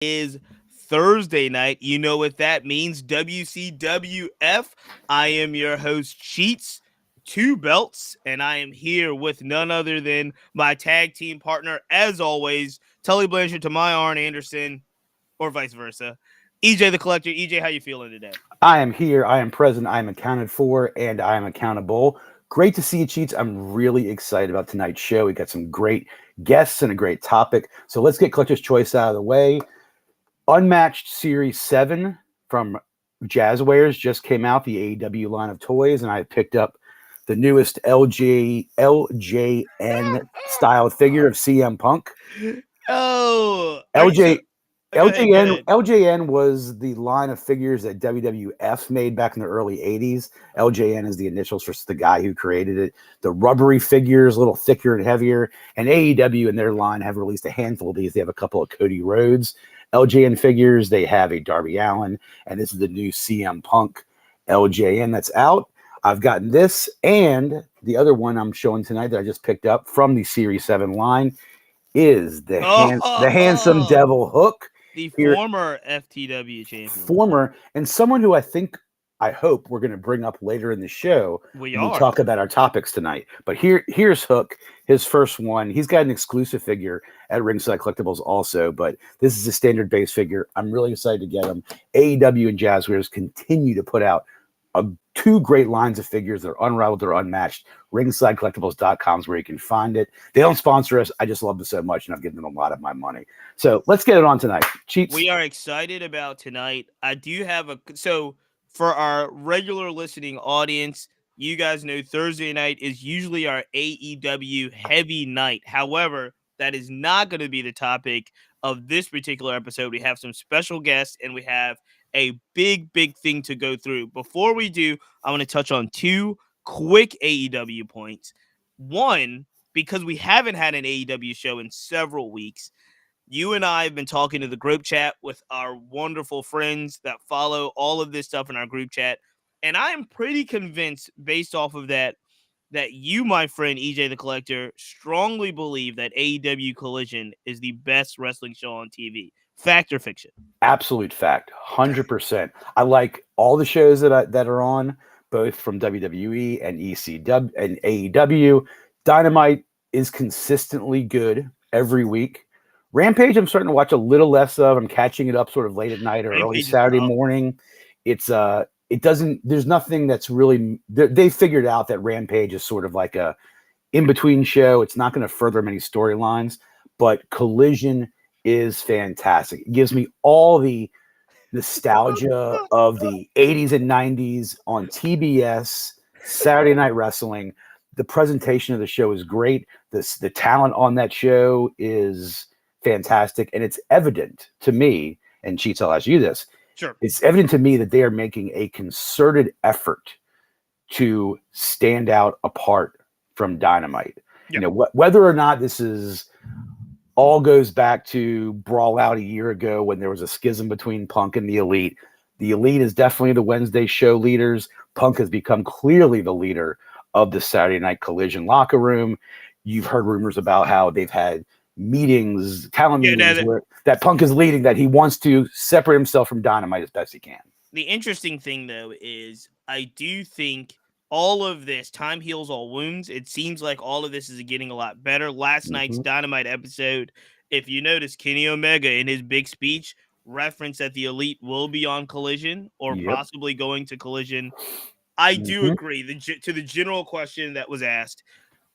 is Thursday night. You know what that means. WCWF. I am your host, Cheats, Two Belts, and I am here with none other than my tag team partner, as always, Tully Blanchard to my Arn Anderson, or vice versa. EJ the Collector. EJ, how you feeling today? I am here. I am present. I am accounted for, and I am accountable. Great to see you, Cheats. I'm really excited about tonight's show. We got some great guests and a great topic. So let's get Collector's Choice out of the way. Unmatched Series 7 from Jazzwares just came out, the AEW line of toys, and I picked up the newest LJN style figure of CM Punk. Oh, are you so? LJ Go ahead. Go LJN ahead. LJN was the line of figures that WWF made back in the early 80s. LJN is the initials for the guy who created it. The rubbery figures, a little thicker and heavier. And AEW in their line have released a handful of these. They have a couple of Cody Rhodes LJN figures. They have a Darby Allin, and this is the new CM Punk LJN that's out. I've gotten this and the other one I'm showing tonight that I just picked up from the Series 7 line is the handsome Oh, devil Hook the here, former FTW champion. former, and someone who I hope we're going to bring up later in the show We when we are. talk about our topics tonight. But here's Hook, his first one. He's got an exclusive figure at Ringside Collectibles also, but this is a standard base figure. I'm really excited to get him. AEW and Jazzwares continue to put out two great lines of figures. They're unrivaled, they're unmatched. RingsideCollectibles.com is where you can find it. They don't sponsor us. I just love them so much, and I've given them a lot of my money. So let's get it on tonight. Cheats. We are excited about tonight. I do have so for our regular listening audience, you guys know Thursday night is usually our AEW heavy night. However, that is not going to be the topic of this particular episode. We have some special guests and we have a big thing to go through. Before we do, I want to touch on two quick AEW points. One, because we haven't had an AEW show in several weeks, you and I have been talking to the group chat with our wonderful friends that follow all of this stuff in our group chat. And I am pretty convinced, based off of that, that you, my friend EJ the Collector, strongly believe that AEW Collision is the best wrestling show on TV. Fact or fiction? Absolute fact. 100%. I like all the shows that are on, both from WWE and ECW and AEW. Dynamite is consistently good every week. Rampage, I'm starting to watch a little less of. I'm catching it up sort of late at night or early Rampage is Saturday tough. morning. It doesn't, there's nothing that's really, they figured out that Rampage is sort of like a in between show. It's not going to further many storylines, but Collision is fantastic. It gives me all the nostalgia of the 80s and 90s on TBS, Saturday Night Wrestling. The presentation of the show is great. The talent on that show is fantastic. And it's evident to me, and Cheats, I'll ask you this. Sure. It's evident to me that they are making a concerted effort to stand out apart from Dynamite. Yeah. Whether or not this is all goes back to Brawl Out a year ago when there was a schism between Punk and the Elite. The Elite is definitely the Wednesday show leaders. Punk has become clearly the leader of the Saturday Night Collision locker room. You've heard rumors about how they've had talent meetings where that Punk is leading, that he wants to separate himself from Dynamite as best he can. The interesting thing, though, is I do think all of this, time heals all wounds. It seems like all of this is getting a lot better. Last night's Dynamite episode, if you notice, Kenny Omega in his big speech referenced that the Elite will be on Collision or possibly going to Collision. I do agree to the general question that was asked.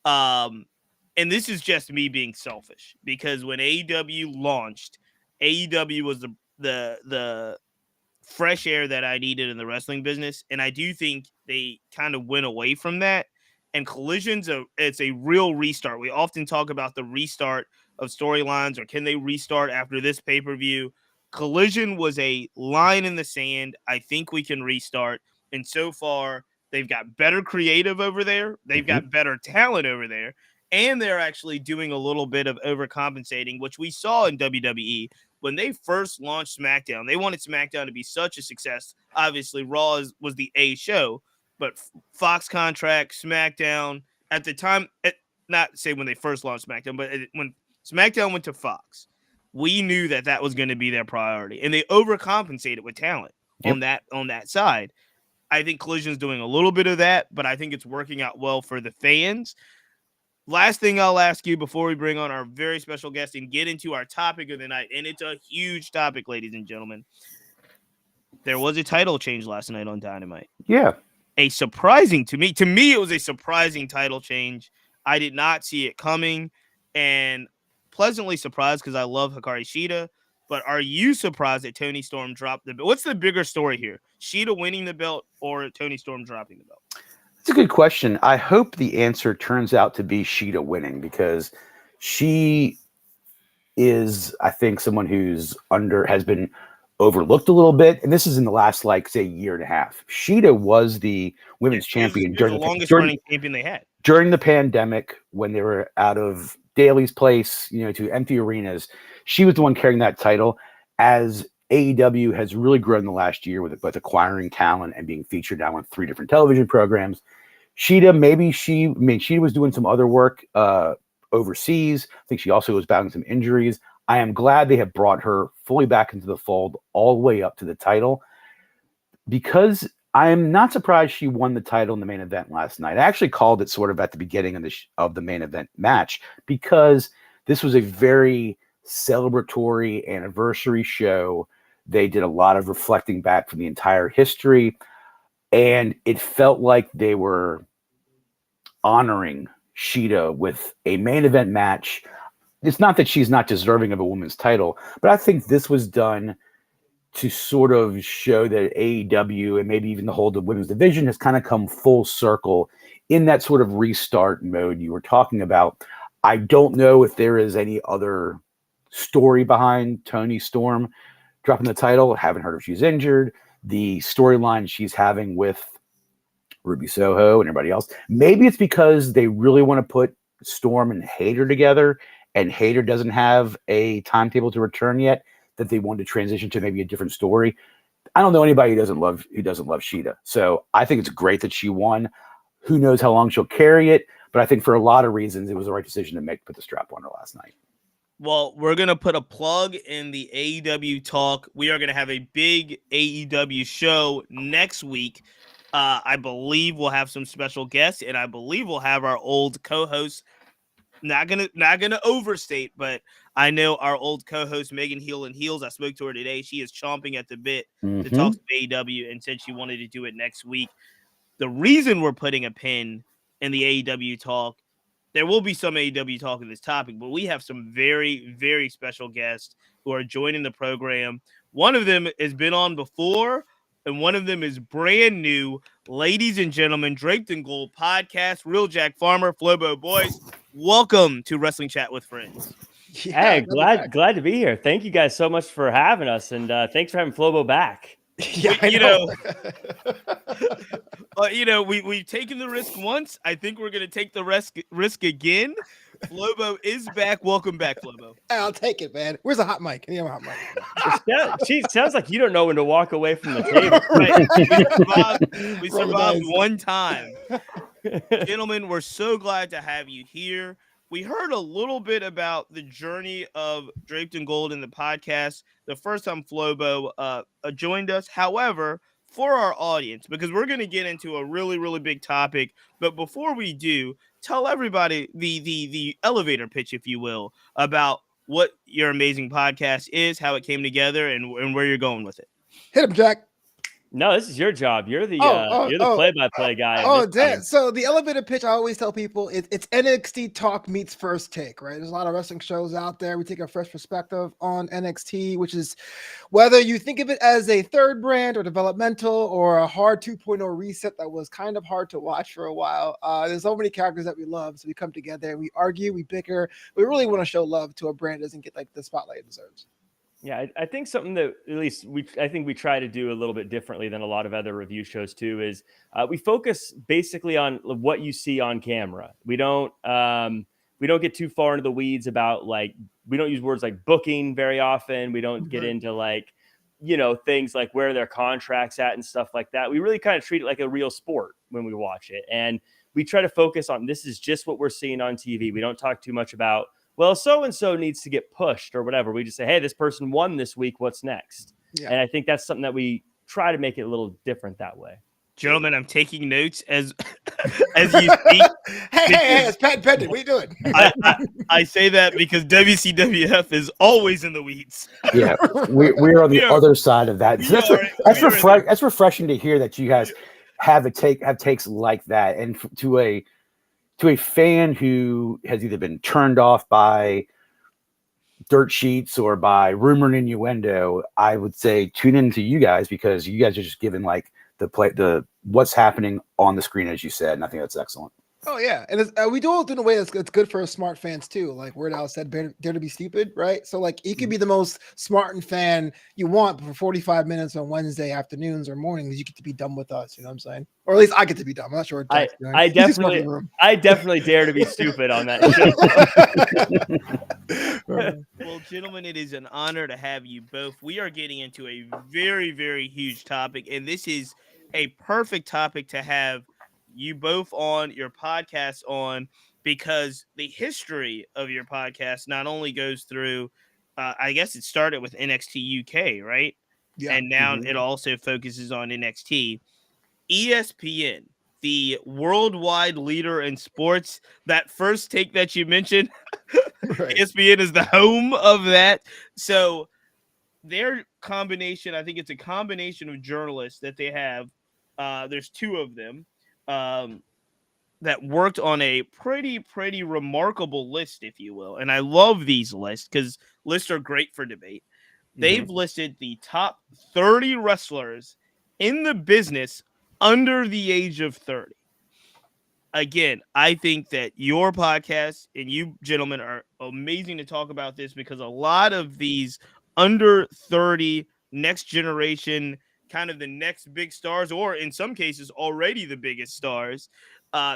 And this is just me being selfish, because when AEW launched, AEW was the fresh air that I needed in the wrestling business, and I do think they kind of went away from that. And Collision's it's a real restart. We often talk about the restart of storylines, or can they restart after this pay-per-view? Collision was a line in the sand. I think we can restart. And so far, they've got better creative over there. They've got better talent over there. And they're actually doing a little bit of overcompensating, which we saw in WWE when they first launched SmackDown. They wanted SmackDown to be such a success. Obviously, Raw was the A show, but Fox contract, SmackDown, at the time, not say when they first launched SmackDown, but when SmackDown went to Fox, we knew that was going to be their priority, and they overcompensated with talent on that side. I think Collision's doing a little bit of that, but I think it's working out well for the fans. Last thing I'll ask you before we bring on our very special guest and get into our topic of the night, and it's a huge topic, ladies and gentlemen. There was a title change last night on Dynamite. Yeah. To me, it was a surprising title change. I did not see it coming, and pleasantly surprised because I love Hikaru Shida. But are you surprised that Toni Storm dropped the belt? What's the bigger story here? Shida winning the belt or Toni Storm dropping the belt? It's a good question. I hope the answer turns out to be Shida winning, because she is, I think, someone who's has been overlooked a little bit. And this is in the last, say, year and a half. Shida was the women's champion during the longest running champion they had. During the pandemic, when they were out of Daly's place, to empty arenas, she was the one carrying that title. As AEW has really grown in the last year with both acquiring talent and being featured now on 3 different television programs, Shida was doing some other work overseas. I think she also was battling some injuries. I am glad they have brought her fully back into the fold, all the way up to the title, because I am not surprised she won the title in the main event last night. I actually called it sort of at the beginning of the main event match, because this was a very celebratory anniversary show. They did a lot of reflecting back from the entire history, and it felt like they were honoring Shida with a main event match. It's not that she's not deserving of a women's title, but I think this was done to sort of show that AEW and maybe even the women's division has kind of come full circle in that sort of restart mode you were talking about. I don't know if there is any other story behind Toni Storm dropping the title. Haven't heard if she's injured. The storyline she's having with Ruby Soho and everybody else, maybe it's because they really want to put Storm and Hayter together, and Hayter doesn't have a timetable to return yet, that they wanted to transition to maybe a different story. I don't know anybody who doesn't love Shida. So I think it's great that she won. Who knows how long she'll carry it, but I think for a lot of reasons, it was the right decision to make, put the strap on her last night. Well, we're going to put a plug in the AEW talk. We are going to have a big AEW show next week. I believe we'll have some special guests, and I believe we'll have our old co-host. Not gonna overstate, but I know our old co-host Megan Heel and Heels. I spoke to her today. She is chomping at the bit to talk to AEW, and said she wanted to do it next week. The reason we're putting a pin in the AEW talk, there will be some AEW talk in this topic, but we have some very, very special guests who are joining the program. One of them has been on before, and one of them is brand new. Ladies and gentlemen, Draped in Gold podcast, Real Jack Farmer, Flobo Boys. Welcome to Wrestling Chat with Friends. Yeah, hey, glad to be here. Thank you guys so much for having us, and thanks for having Flobo back. Yeah, we've taken the risk once. I think we're going to take the risk again. Flobo is back. Welcome back, Flobo. I'll take it, man. Where's the hot mic? Give me a hot mic. She sounds like you don't know when to walk away from the table. Right. We survived one time. Gentlemen, we're so glad to have you here. We heard a little bit about the journey of Draped in Gold in the podcast the first time Flobo joined us. However, for our audience, because we're going to get into a really, really big topic, but before we do, tell everybody the elevator pitch, if you will, about what your amazing podcast is, how it came together, and where you're going with it. Hit him, Jack. No, this is your job. You're the play-by-play guy. Oh, damn. So the elevator pitch, I always tell people, it's NXT talk meets First Take, right? There's a lot of wrestling shows out there. We take a fresh perspective on NXT, which is whether you think of it as a third brand or developmental or a hard 2.0 reset that was kind of hard to watch for a while. There's so many characters that we love, so we come together and we argue, we bicker. We really want to show love to a brand that doesn't get like the spotlight it deserves. Yeah, I think something that at least we try to do a little bit differently than a lot of other review shows too is we focus basically on what you see on camera. We don't get too far into the weeds about we don't use words like booking very often. We don't get into things like where their contracts at and stuff like that. We really kind of treat it like a real sport when we watch it, and we try to focus on this is just what we're seeing on TV. We don't talk too much about well, so-and-so needs to get pushed or whatever. We just say, hey, this person won this week. What's next? Yeah. And I think that's something that we try to make it a little different that way. Gentlemen, I'm taking notes as you speak. Hey, it's Pat Pending. What are you doing? I say that because WCWF is always in the weeds. Yeah, we're on the other side of that. So that's refreshing to hear that you guys have takes like that, and to a fan who has either been turned off by dirt sheets or by rumor and innuendo, I would say tune into you guys, because you guys are just giving like the what's happening on the screen, as you said, and I think that's excellent. Oh yeah, and we do it in a way that's good for smart fans too. Like Weird Al said, "Dare to be stupid," right? So like, you could be the most smart fan you want, but for 45 minutes on Wednesday afternoons or mornings, you get to be dumb with us. You know what I'm saying? Or at least I get to be dumb. I'm not sure. I definitely dare to be stupid on that show. Well, gentlemen, it is an honor to have you both. We are getting into a very, very huge topic, and this is a perfect topic to have you both on your podcast on, because the history of your podcast not only goes through, I guess it started with NXT UK, right? Yeah. And now it also focuses on NXT. ESPN, the worldwide leader in sports, that first take that you mentioned, right. ESPN is the home of that. So their combination, I think it's a combination of journalists that they have. There's two of them. That worked on a pretty remarkable list, if you will. And I love these lists because lists are great for debate. They've listed the top 30 wrestlers in the business under the age of 30. Again, I think that your podcast and you gentlemen are amazing to talk about this, because a lot of these under 30 next generation, kind of the next big stars, or in some cases already the biggest stars,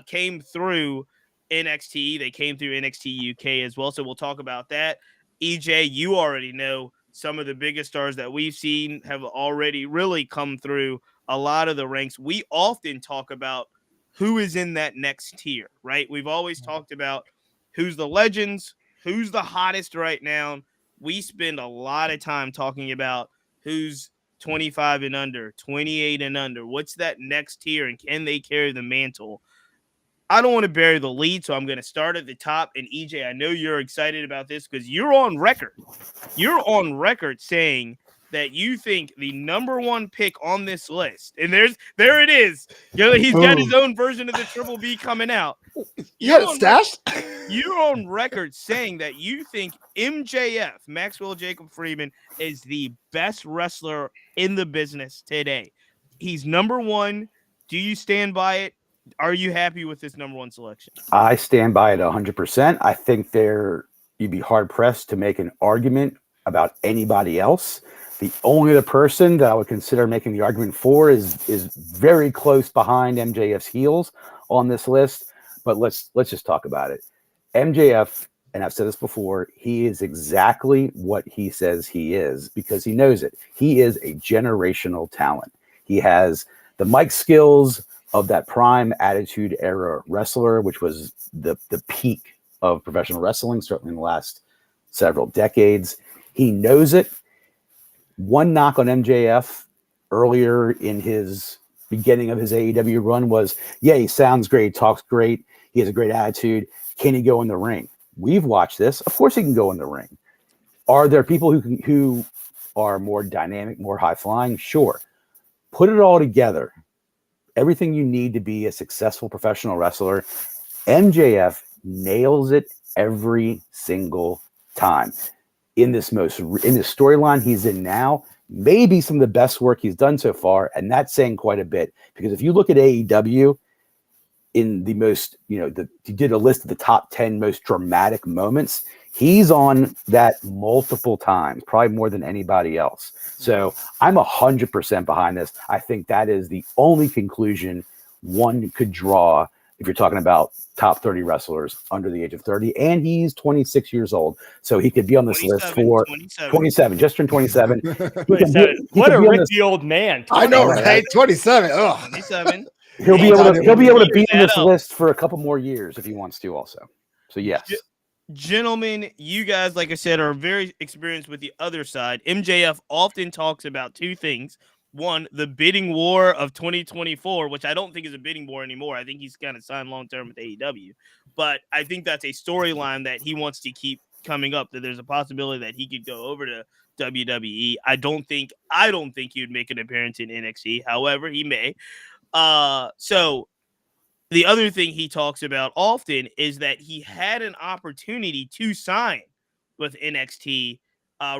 came through NXT. They came through NXT UK as well. So we'll talk about that. EJ, you already know some of the biggest stars that we've seen have already really come through a lot of the ranks. We often talk about who is in that next tier, right? We've always talked about who's the legends, who's the hottest right now. We spend a lot of time talking about who's 25 and under, 28 and under. What's that next tier, and can they carry the mantle? I don't want to bury the lead, so I'm going to start at the top. And EJ, I know you're excited about this because you're on record. You're on record saying that you think the number one pick on this list, and there it is. He's got his own version of the Triple B coming out. You had it stashed? You're on record saying that you think MJF, Maxwell Jacob Freeman, is the best wrestler in the business today. He's number one. Do you stand by it? Are you happy with this number one selection? I stand by it 100%. I think you'd be hard pressed to make an argument about anybody else. The only other person that I would consider making the argument for is very close behind MJF's heels on this list. But let's just talk about it. MJF, and I've said this before, he is exactly what he says he is, because he knows it. He is a generational talent. He has the mic skills of that prime Attitude Era wrestler, which was the peak of professional wrestling, certainly in the last several decades. He knows it. One knock on MJF earlier in his beginning of his AEW run was, yeah, he sounds great, talks great, he has a great attitude. Can he go in the ring? We've watched this. Of course he can go in the ring. Are there people who are more dynamic, more high flying? Sure. Put it all together. Everything you need to be a successful professional wrestler, MJF nails it every single time. In this storyline he's in now, maybe some of the best work he's done so far, and that's saying quite a bit, because if you look at AEW, in the most, you did a list of the top 10 most dramatic moments, he's on that multiple times, probably more than anybody else. So I'm 100% behind this. I think that is the only conclusion one could draw if you're talking about top 30 wrestlers under the age of 30. And he's 26 years old. So he could be on this list for 27, just turned 27. 27. What a rickety old man. I know, right? 27. Ugh. 27. He'll be able to be on this list for a couple more years if he wants to also. So yes. Gentlemen, you guys, like I said, are very experienced with the other side. MJF often talks about two things. One, the bidding war of 2024, which I don't think is a bidding war anymore. I think he's kind of signed long term with AEW. But I think that's a storyline that he wants to keep coming up, that there's a possibility that he could go over to WWE. I don't think he would make an appearance in NXT. However, he may. So the other thing he talks about often is that he had an opportunity to sign with NXT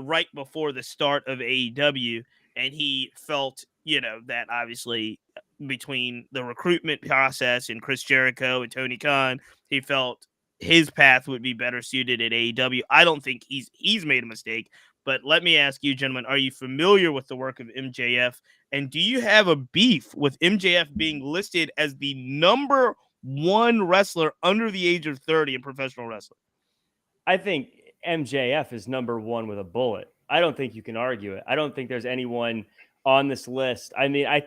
right before the start of AEW, and he felt, that obviously between the recruitment process and Chris Jericho and Tony Khan, he felt his path would be better suited at AEW. I don't think he's made a mistake, but let me ask you, gentlemen, are you familiar with the work of MJF? And do you have a beef with MJF being listed as the number one wrestler under the age of 30 in professional wrestling? I think MJF is number one with a bullet. I don't think you can argue it. I don't think there's anyone on this list. I mean, I'm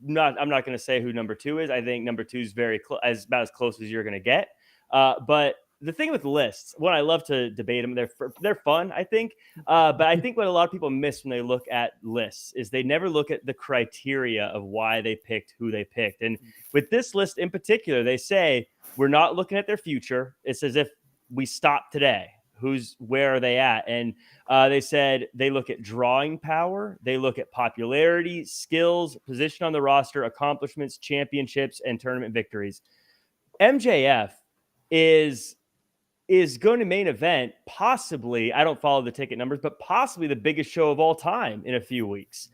not going to say who number two is. I think number two is about as close as you're going to get. But the thing with lists, I love to debate them. They're fun, I think. But I think what a lot of people miss when they look at lists is they never look at the criteria of why they picked who they picked. And with this list in particular, they say we're not looking at their future. It's as if we stop today. Where are they at? And they said they look at drawing power, they look at popularity, skills, position on the roster, accomplishments, championships, and tournament victories. MJF is going to main event, possibly, I don't follow the ticket numbers, but possibly the biggest show of all time in a few weeks.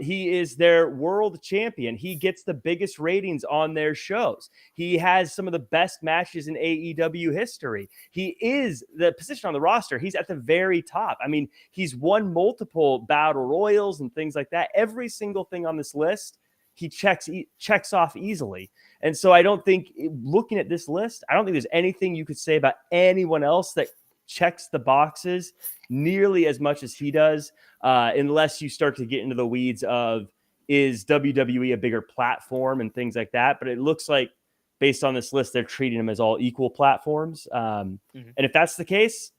He is their world champion. He gets the biggest ratings on their shows. He has some of the best matches in AEW history. He is the position on the roster. He's at the very top. I mean, he's won multiple battle royals and things like that. Every single thing on this list, he checks off easily. And so I don't think, looking at this list, I don't think there's anything you could say about anyone else that checks the boxes nearly as much as he does, unless you start to get into the weeds of, is WWE a bigger platform and things like that. But it looks like, based on this list, they're treating them as all equal platforms. And if that's the case,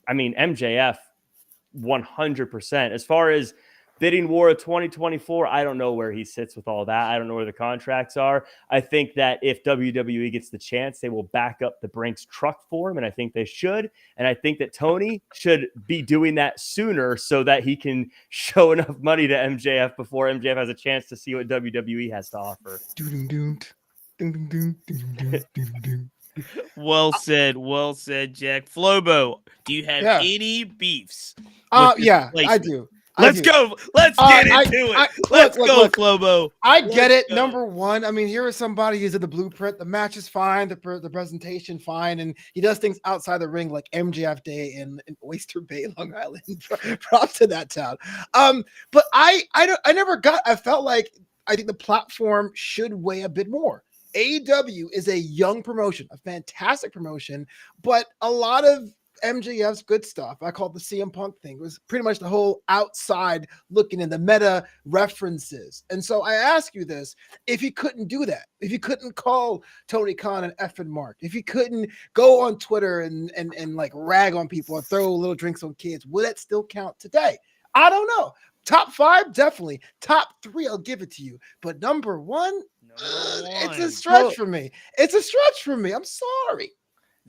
I mean, MJF, 100%. As far as bidding war of 2024, I don't know where he sits with all that. I don't know where the contracts are. I think that if WWE gets the chance, they will back up the Brinks truck for him, and I think they should. And I think that Tony should be doing that sooner so that he can show enough money to MJF before MJF has a chance to see what WWE has to offer. Well said, Jack. Flobo, do you have any beefs? Yeah, I do. Let's go. Let's get into it. Let's go, Flobo. I get it. Number one, I mean, here is somebody who's in the blueprint. The match is fine. The presentation fine. And he does things outside the ring like MJF Day in Oyster Bay, Long Island. Props to that town. But I felt like I think the platform should weigh a bit more. AEW is a young promotion, a fantastic promotion, but a lot of MJF's good stuff, I call it the CM Punk thing, it was pretty much the whole outside looking in the meta references. And so I ask you this, if he couldn't do that, if he couldn't call Tony Khan an effing mark, if he couldn't go on Twitter and like rag on people or throw little drinks on kids, would that still count today? I don't know. Top 5, definitely. Top 3, I'll give it to you. But number one, it's a stretch for me. It's a stretch for me. I'm sorry.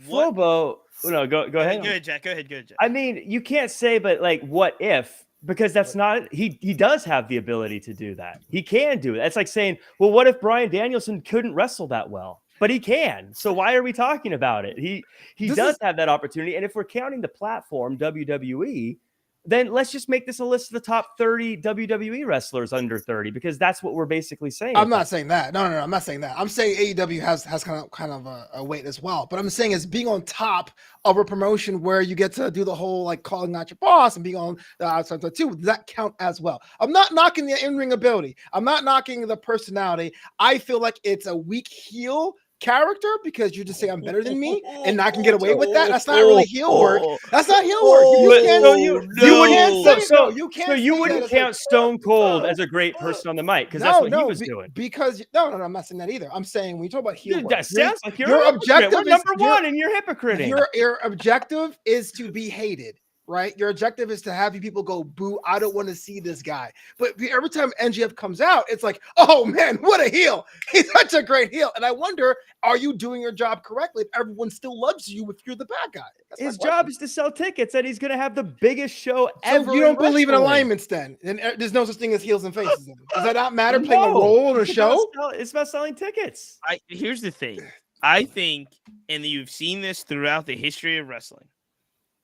Flobo, no, go ahead. Go ahead, Jack. Go ahead, Jack. I mean, you can't say, but like, what if? Because that's not, he does have the ability to do that. He can do it. That's like saying, well, what if Bryan Danielson couldn't wrestle that well? But he can. So why are we talking about it? He does have that opportunity. And if we're counting the platform, WWE, then let's just make this a list of the top 30 WWE wrestlers under 30, because that's what we're basically saying. I'm not saying that. No, I'm not saying that. I'm saying AEW has kind of a weight as well. But I'm saying it's being on top of a promotion where you get to do the whole like calling out your boss and being on the outside too. Does that count as well? I'm not knocking the in-ring ability. I'm not knocking the personality. I feel like it's a weak heel character because you just say I'm better than me and I can get away with that. That's not really heel work. That's not heel work. You can't. So you wouldn't say it, so no, you can't. so you say wouldn't that count Stone Cold as a great person on the mic because that's what he was doing. Because no, I'm not saying that either. I'm saying when you talk about heel Dude, work, that sounds like your objective We're is number one, and you're hypocriting. Your objective is to be hated. Right, your objective is to have you people go boo. I don't want to see this guy. But every time NGF comes out, it's like, oh man, what a heel! He's such a great heel. And I wonder, are you doing your job correctly if everyone still loves you if you're the bad guy? That's his job is to sell tickets, and he's going to have the biggest show ever. So you don't believe in alignments, then? And there's no such thing as heels and faces. Then. Does that not matter? Playing a role in a show? It's about selling tickets. Here's the thing. I think, and you've seen this throughout the history of wrestling.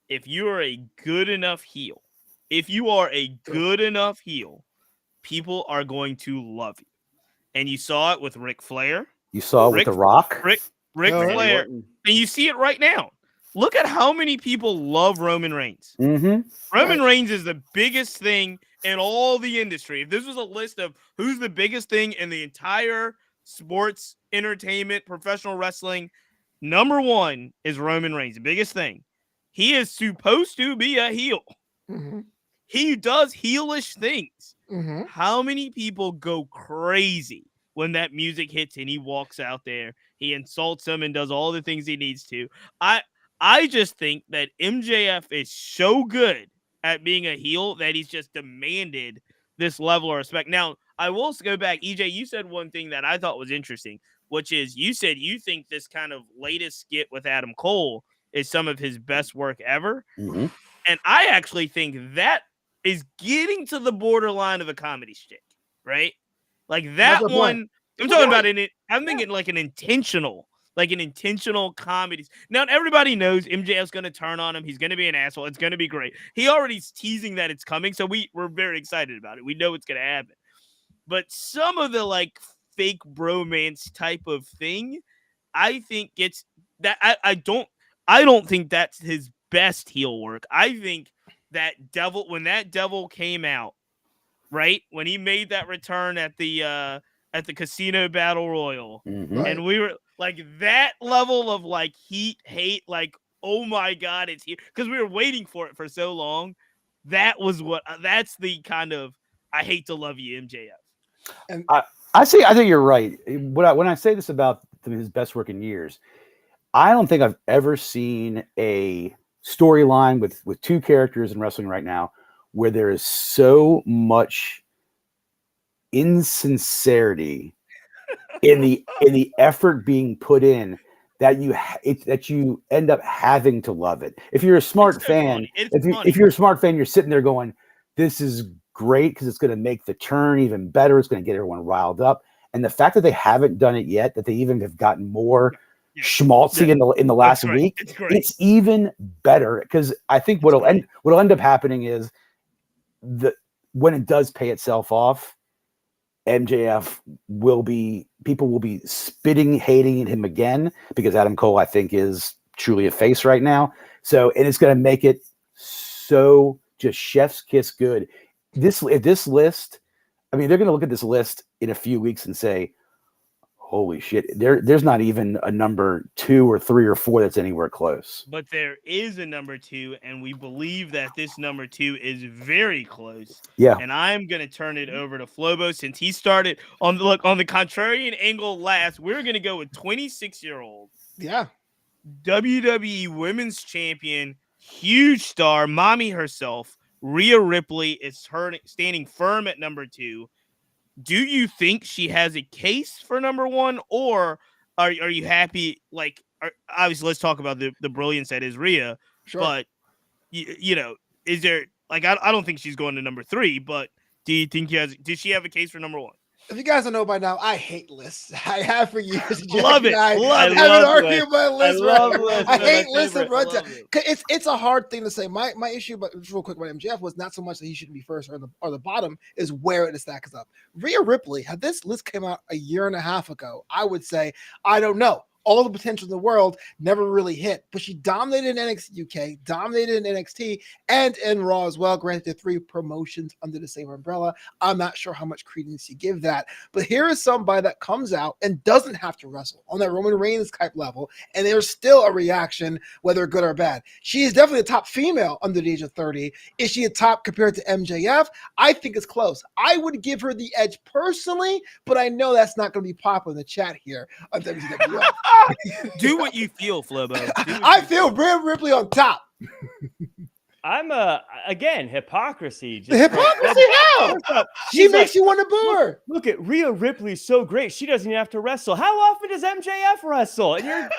If you are a good enough heel, people are going to love you. And you saw it with Ric Flair. You saw it with The Rock. Ric Flair. And you see it right now. Look at how many people love Roman Reigns. Mm-hmm. Roman Reigns is the biggest thing in all the industry. If this was a list of who's the biggest thing in the entire sports, entertainment, professional wrestling, number one is Roman Reigns, the biggest thing. He is supposed to be a heel. Mm-hmm. He does heelish things. Mm-hmm. How many people go crazy when that music hits and he walks out there? He insults them and does all the things he needs to. I just think that MJF is so good at being a heel that he's just demanded this level of respect. Now, I will go back. EJ, you said one thing that I thought was interesting, which is you said you think this kind of latest skit with Adam Cole is some of his best work ever. Mm-hmm. And I actually think that is getting to the borderline of a comedy shtick, right? Like that one, I'm talking about I'm thinking like an intentional comedy. Now, everybody knows MJF's going to turn on him. He's going to be an asshole. It's going to be great. He already's teasing that it's coming. So we're very excited about it. We know it's going to happen. But some of the like fake bromance type of thing, I think gets that. I don't think that's his best heel work. I think that when that devil came out, right? When he made that return at the Casino Battle Royal, and we were like that level of like hate, like, oh my God, it's here. Because we were waiting for it for so long. That's the kind of I hate to love you, MJF. And I think you're right. When I say this about his best work in years, I don't think I've ever seen a storyline with two characters in wrestling right now where there is so much insincerity in the effort being put in that you end up having to love it. If you're a smart fan, if you're a smart fan, you're sitting there going, "This is great because it's going to make the turn even better. It's going to get everyone riled up." And the fact that they haven't done it yet, that they even have gotten more schmaltzy in the last week, it's even better because I think what'll end up happening is when it does pay itself off, MJF people will be hating at him again because Adam Cole, I think, is truly a face right now. So, and it's going to make it so just chef's kiss good. This list, I mean, they're going to look at this list in a few weeks and say, holy shit, there's not even a number 2 or 3 or 4 that's anywhere close. But there is a number 2, and we believe that this number 2 is very close. Yeah. And I'm going to turn it over to Flobo since he started on the contrarian angle last. We're going to go with 26-year-old. Yeah. WWE Women's Champion, huge star, mommy herself, Rhea Ripley is standing firm at number 2. Do you think she has a case for number 1, or are you happy? Like, obviously, let's talk about the brilliance that is Rhea. Sure. But you know, is there like I don't think she's going to number 3, but do you think did she have a case for number 1? If you guys don't know by now, I hate lists. I have for years. Love it. I haven't argued about lists. I hate lists and rundown. It's a hard thing to say. My issue, but just real quick, about MJF was not so much that he shouldn't be first or the bottom, is where it stacks up. Rhea Ripley, had this list came out a year and a half ago, I would say I don't know. all the potential in the world, never really hit. But she dominated in NXT UK, dominated in NXT, and in Raw as well. Granted, 3 promotions under the same umbrella. I'm not sure how much credence you give that. But here is somebody that comes out and doesn't have to wrestle on that Roman Reigns type level, and there's still a reaction, whether good or bad. She is definitely a top female under the age of 30. Is she a top compared to MJF? I think it's close. I would give her the edge personally, but I know that's not going to be popular in the chat here on WCWF. Do what you feel, Flobo. I feel Rhea Ripley on top. I'm again, hypocrisy. The hypocrisy, how? She makes you want to boo her. Look at Rhea Ripley's so great. She doesn't even have to wrestle. How often does MJF wrestle? And you're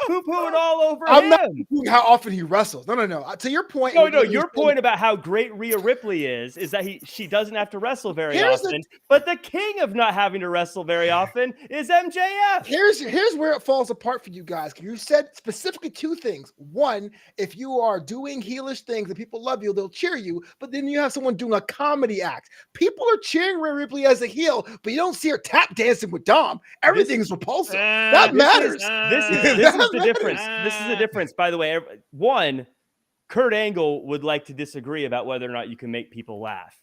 poo-pooing all over him. I'm not poo-pooing how often he wrestles. No. To your point. No. Your point about how great Rhea Ripley is that she doesn't have to wrestle very often. But the king of not having to wrestle very often is MJF. Here's where it falls apart for you guys. You said specifically 2 things. One, if you are doing heelish things and people love you, they'll cheer you. But then you have someone doing a comedy act. People are cheering Rhea Ripley as a heel, but you don't see her tap dancing with Dom. Everything's repulsive. That matters. This is the difference. This is the difference. By the way, one, Kurt Angle would like to disagree about whether or not you can make people laugh.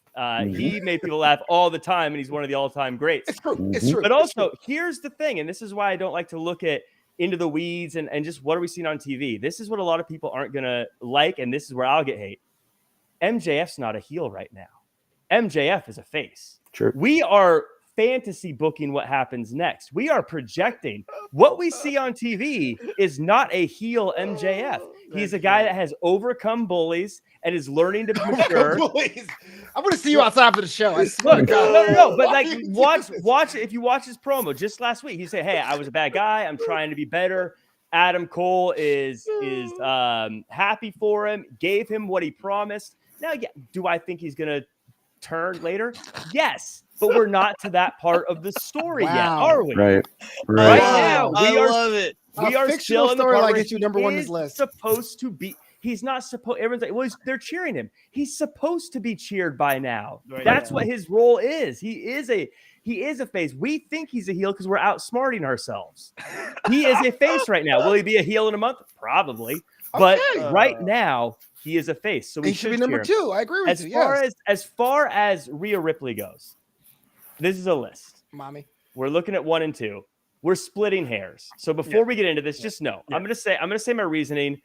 He made people laugh all the time, and he's one of the all-time greats. It's true. It's true. But also, here's the thing, and this is why I don't like to look at into the weeds and just what are we seeing on TV. This is what a lot of people aren't going to like, and this is where I'll get hate. MJF's not a heel right now. MJF is a face. Sure. We are fantasy booking what happens next. We are projecting. What we see on TV is not a heel MJF. He's a guy that has overcome bullies and is learning to mature. I'm going to see you outside for the show. I swear. Look, no, but like watch if you watch his promo just last week, he said, "Hey, I was a bad guy. I'm trying to be better." Adam Cole is happy for him, gave him what he promised. Now, yeah, do I think he's going to turn later? Yes. But we're not to that part of the story yet, are we? Right now, I love it. We are still in the part where you number 1 on this list. Supposed to be. He's not supposed. Everyone's like, well, they're cheering him. He's supposed to be cheered by now. Right. That's what his role is. He is a face. We think he's a heel because we're outsmarting ourselves. He is a face right now. Will he be a heel in a month? Probably. But right now, he is a face. So he should be number 2. I agree with you. As far as Rhea Ripley goes, this is a list. Mommy. We're looking at 1 and 2. We're splitting hairs. So before we get into this, just know I'm gonna say my reasoning.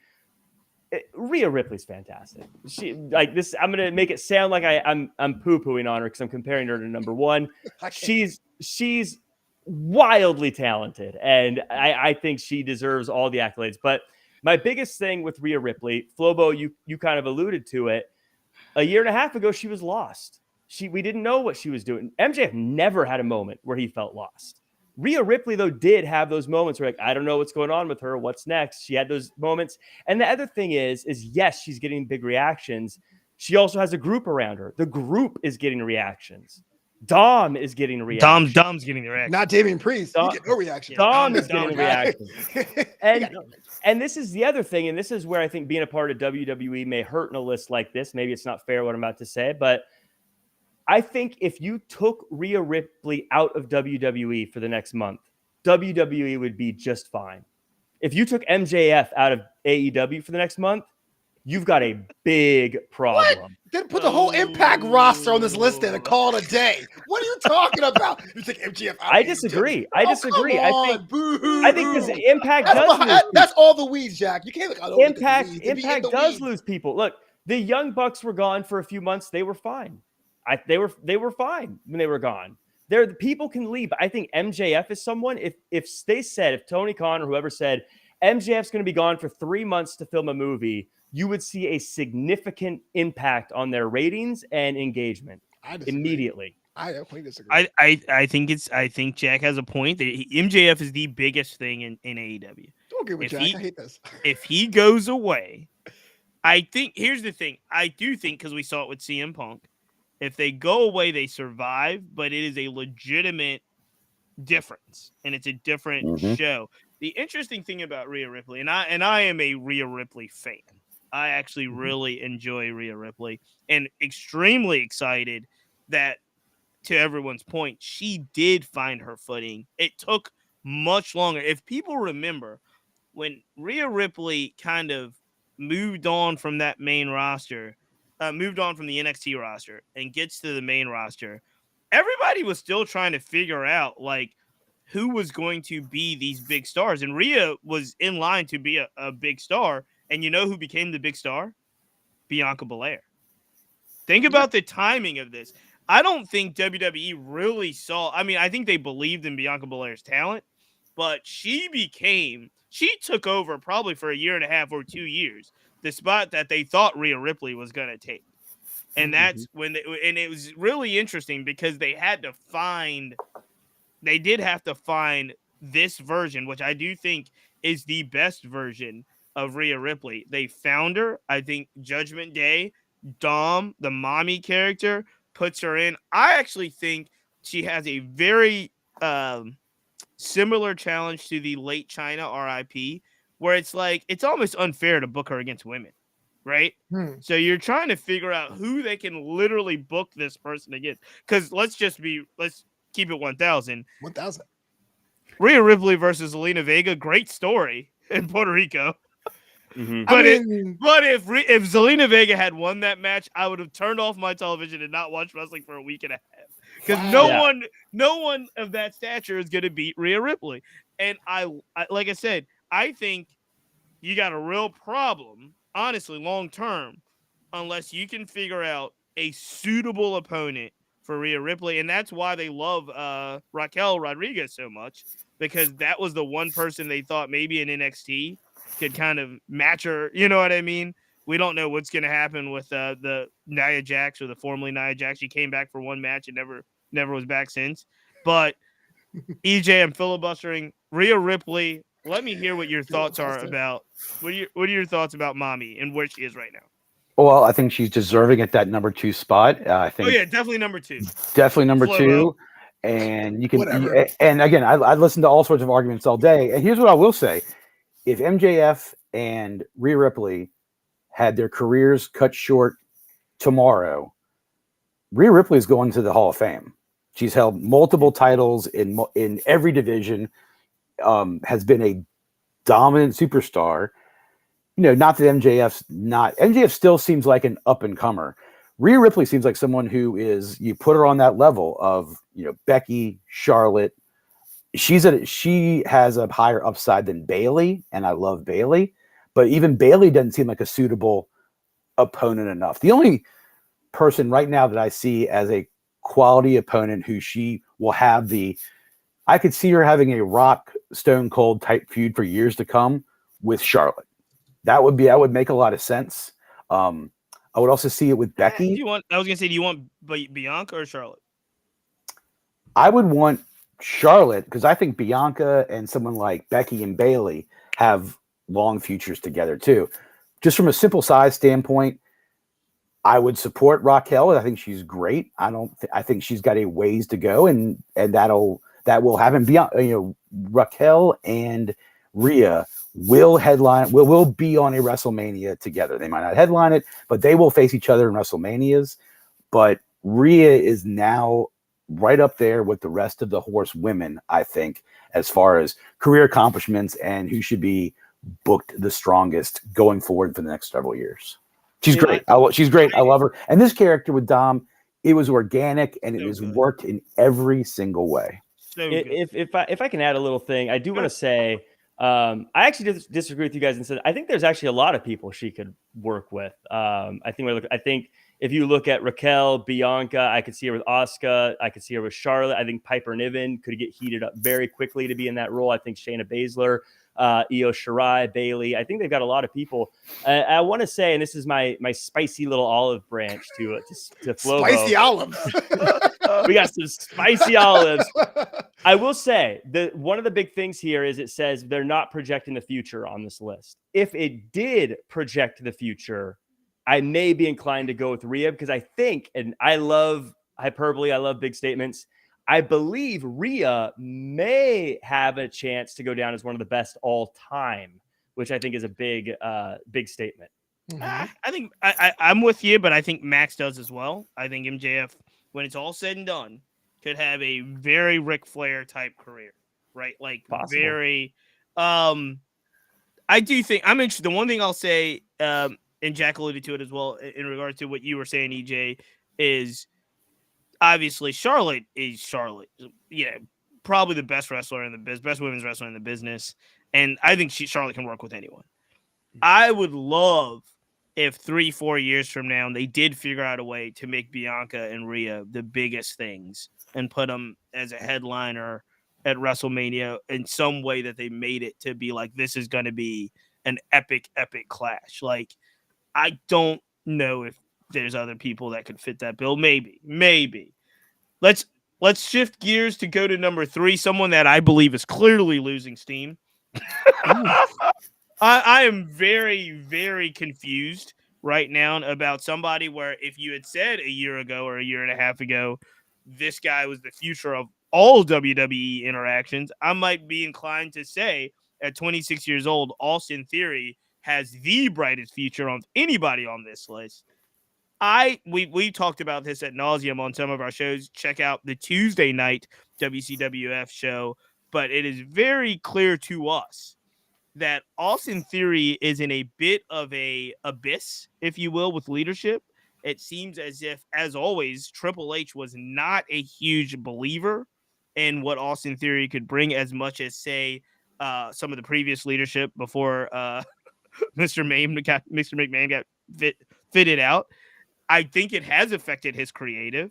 Rhea Ripley's fantastic. She like this. I'm gonna make it sound like I'm poo-pooing on her because I'm comparing her to number 1. She's wildly talented, and I think she deserves all the accolades. But my biggest thing with Rhea Ripley, Flobo, you kind of alluded to it. A year and a half ago, she was lost. We didn't know what she was doing. MJF never had a moment where he felt lost. Rhea Ripley, though, did have those moments where, like, I don't know what's going on with her. What's next? She had those moments. And the other thing is yes, she's getting big reactions. She also has a group around her. The group is getting reactions. Dom is getting reactions. Dom's getting the reaction. Not Damian Priest. You get no reaction. Dom is getting reactions. And this is the other thing, and this is where I think being a part of WWE may hurt in a list like this. Maybe it's not fair what I'm about to say, but I think if you took Rhea Ripley out of WWE for the next month, WWE would be just fine. If you took MJF out of AEW for the next month, you've got a big problem. What? Then put the whole Impact roster on this list and call it a day. What are you talking about? You take MJF out. I disagree. I disagree. I think because Impact that's all the weeds, Jack. You can't look. Impact does lose people. Look, the Young Bucks were gone for a few months. They were fine. They were fine when they were gone. The people can leave. I think MJF is someone. If Tony Khan or whoever said MJF's going to be gone for 3 months to film a movie, you would see a significant impact on their ratings and engagement immediately. I definitely disagree. I think Jack has a point that MJF is the biggest thing in AEW. Don't agree with Jack. I hate this. If he goes away, I think here's the thing. I do think because we saw it with CM Punk. If they go away, they survive, but it is a legitimate difference, and it's a different show. The interesting thing about Rhea Ripley, and I am a Rhea Ripley fan. I actually really enjoy Rhea Ripley, and extremely excited that, to everyone's point, she did find her footing. It took much longer. If people remember when Rhea Ripley kind of moved on from that main roster, moved on from the NXT roster and gets to the main roster, everybody was still trying to figure out like who was going to be these big stars. And Rhea was in line to be a big star. And you know who became the big star? Bianca Belair. Think about the timing of this. I don't think WWE really saw. I mean, I think they believed in Bianca Belair's talent, but she took over probably for a year and a half or 2 years, the spot that they thought Rhea Ripley was going to take. And that's when and it was really interesting because they did have to find this version, which I do think is the best version of Rhea Ripley. They found her. I think Judgment Day, Dom, the mommy character, puts her in. I actually think she has a very similar challenge to the late China RIP, where it's like it's almost unfair to book her against women, right? So you're trying to figure out who they can literally book this person against. Because let's keep it 1,000. 1,000. Rhea Ripley versus Zelina Vega, great story in Puerto Rico. Mm-hmm. But if Zelina Vega had won that match, I would have turned off my television and not watched wrestling for a week and a half. Because no one of that stature is going to beat Rhea Ripley. And I like I said, I think you got a real problem, honestly, long term, unless you can figure out a suitable opponent for Rhea Ripley. And that's why they love Raquel Rodriguez so much, because that was the one person they thought maybe in NXT could kind of match her. You know what I mean? We don't know what's going to happen with the Nia Jax, or the formerly Nia Jax. She came back for one match and never was back since. But EJ, I'm filibustering. Rhea Ripley, let me hear what your thoughts are about. What are your thoughts about Mommy and where she is right now? Well, I think she's deserving at that number 2 spot. I think. Oh yeah, definitely number 2. Definitely number Slow 2. up. And you can. Whatever. And again, I listen to all sorts of arguments all day. And here's what I will say: if MJF and Rhea Ripley had their careers cut short tomorrow, Rhea Ripley is going to the Hall of Fame. She's held multiple titles in every division. Has been a dominant superstar. Not that MJF still seems like an up and comer. Rhea Ripley seems like someone who is, you put her on that level of, Becky, Charlotte. She has a higher upside than Bayley, and I love Bayley, but even Bayley doesn't seem like a suitable opponent enough. The only person right now that I see as a quality opponent who she will have I could see her having a Rock Stone Cold type feud for years to come with Charlotte. That would make a lot of sense. I would also see it with Becky. Do you want Bianca or Charlotte? I would want Charlotte, because I think Bianca and someone like Becky and Bayley have long futures together too. Just from a simple size standpoint, I would support Raquel. I think she's great. I think she's got a ways to go, and that will happen. Raquel and Rhea will headline. Will be on a WrestleMania together. They might not headline it, but they will face each other in WrestleManias. But Rhea is now right up there with the rest of the horsewomen, I think, as far as career accomplishments and who should be booked the strongest going forward for the next several years. She's great. She's great. I love her. And this character with Dom, it was organic and it was worked in every single way. So if I can add a little thing, I do want to say, I actually disagree with you guys and said I think there's actually a lot of people she could work with. I think if you look at Raquel, Bianca, I could see her with Asuka. I could see her with Charlotte. I think Piper Niven could get heated up very quickly to be in that role. I think Shayna Baszler, Io Shirai, Bayley. I think they've got a lot of people. I want to say, and this is my spicy little olive branch to Flobo. Spicy olives. We got some spicy olives. I will say that one of the big things here is it says they're not projecting the future on this list. If it did project the future, I may be inclined to go with Rhea, because I think, and I love hyperbole, I love big statements, I believe Rhea may have a chance to go down as one of the best all time, which I think is a big statement. I think I'm with you, but I think Max does as well. I think MJF, when it's all said and done, could have a very Ric Flair type career. right? Like Possible. very. I do think I'm interested. The one thing I'll say, and Jack alluded to it as well in regards to what you were saying, EJ, is obviously Charlotte is Charlotte. Yeah, probably the best wrestler in the business, best women's wrestler in the business, and I think Charlotte can work with anyone. I would love if 3-4 years from now they did figure out a way to make Bianca and Rhea the biggest things and put them as a headliner at WrestleMania in some way that they made it to be like, this is going to be an epic clash. Like, I don't know if there's other people that could fit that bill. Maybe. Let's shift gears to go to number 3, someone that I believe is clearly losing steam. I am very, very confused right now about somebody where if you had said a year ago or a year and a half ago, this guy was the future of all WWE interactions, I might be inclined to say at 26 years old, Austin Theory has the brightest future of anybody on this list. We talked about this ad nauseum on some of our shows. Check out the Tuesday night WCWF show, but it is very clear to us that Austin Theory is in a bit of a abyss, if you will, with leadership. It seems as if, as always, Triple H was not a huge believer in what Austin Theory could bring as much as, say, some of the previous leadership before Mr. McMahon got fitted out. I think it has affected his creative.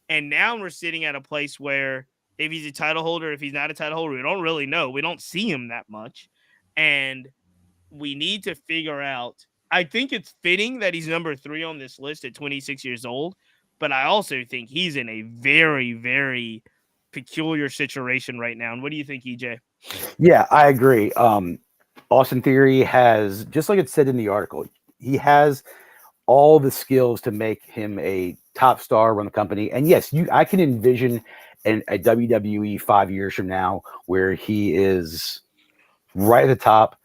And now we're sitting at a place where if he's a title holder, if he's not a title holder, we don't really know. We don't see him that much. And we need to figure out, I think it's fitting that he's number 3 on this list at 26 years old, but I also think he's in a very, very peculiar situation right now. And what do you think, EJ? Yeah, I agree. Austin Theory has, just like it said in the article, he has all the skills to make him a top star, run the company. And yes, I can envision a WWE 5 years from now where he is right at the top,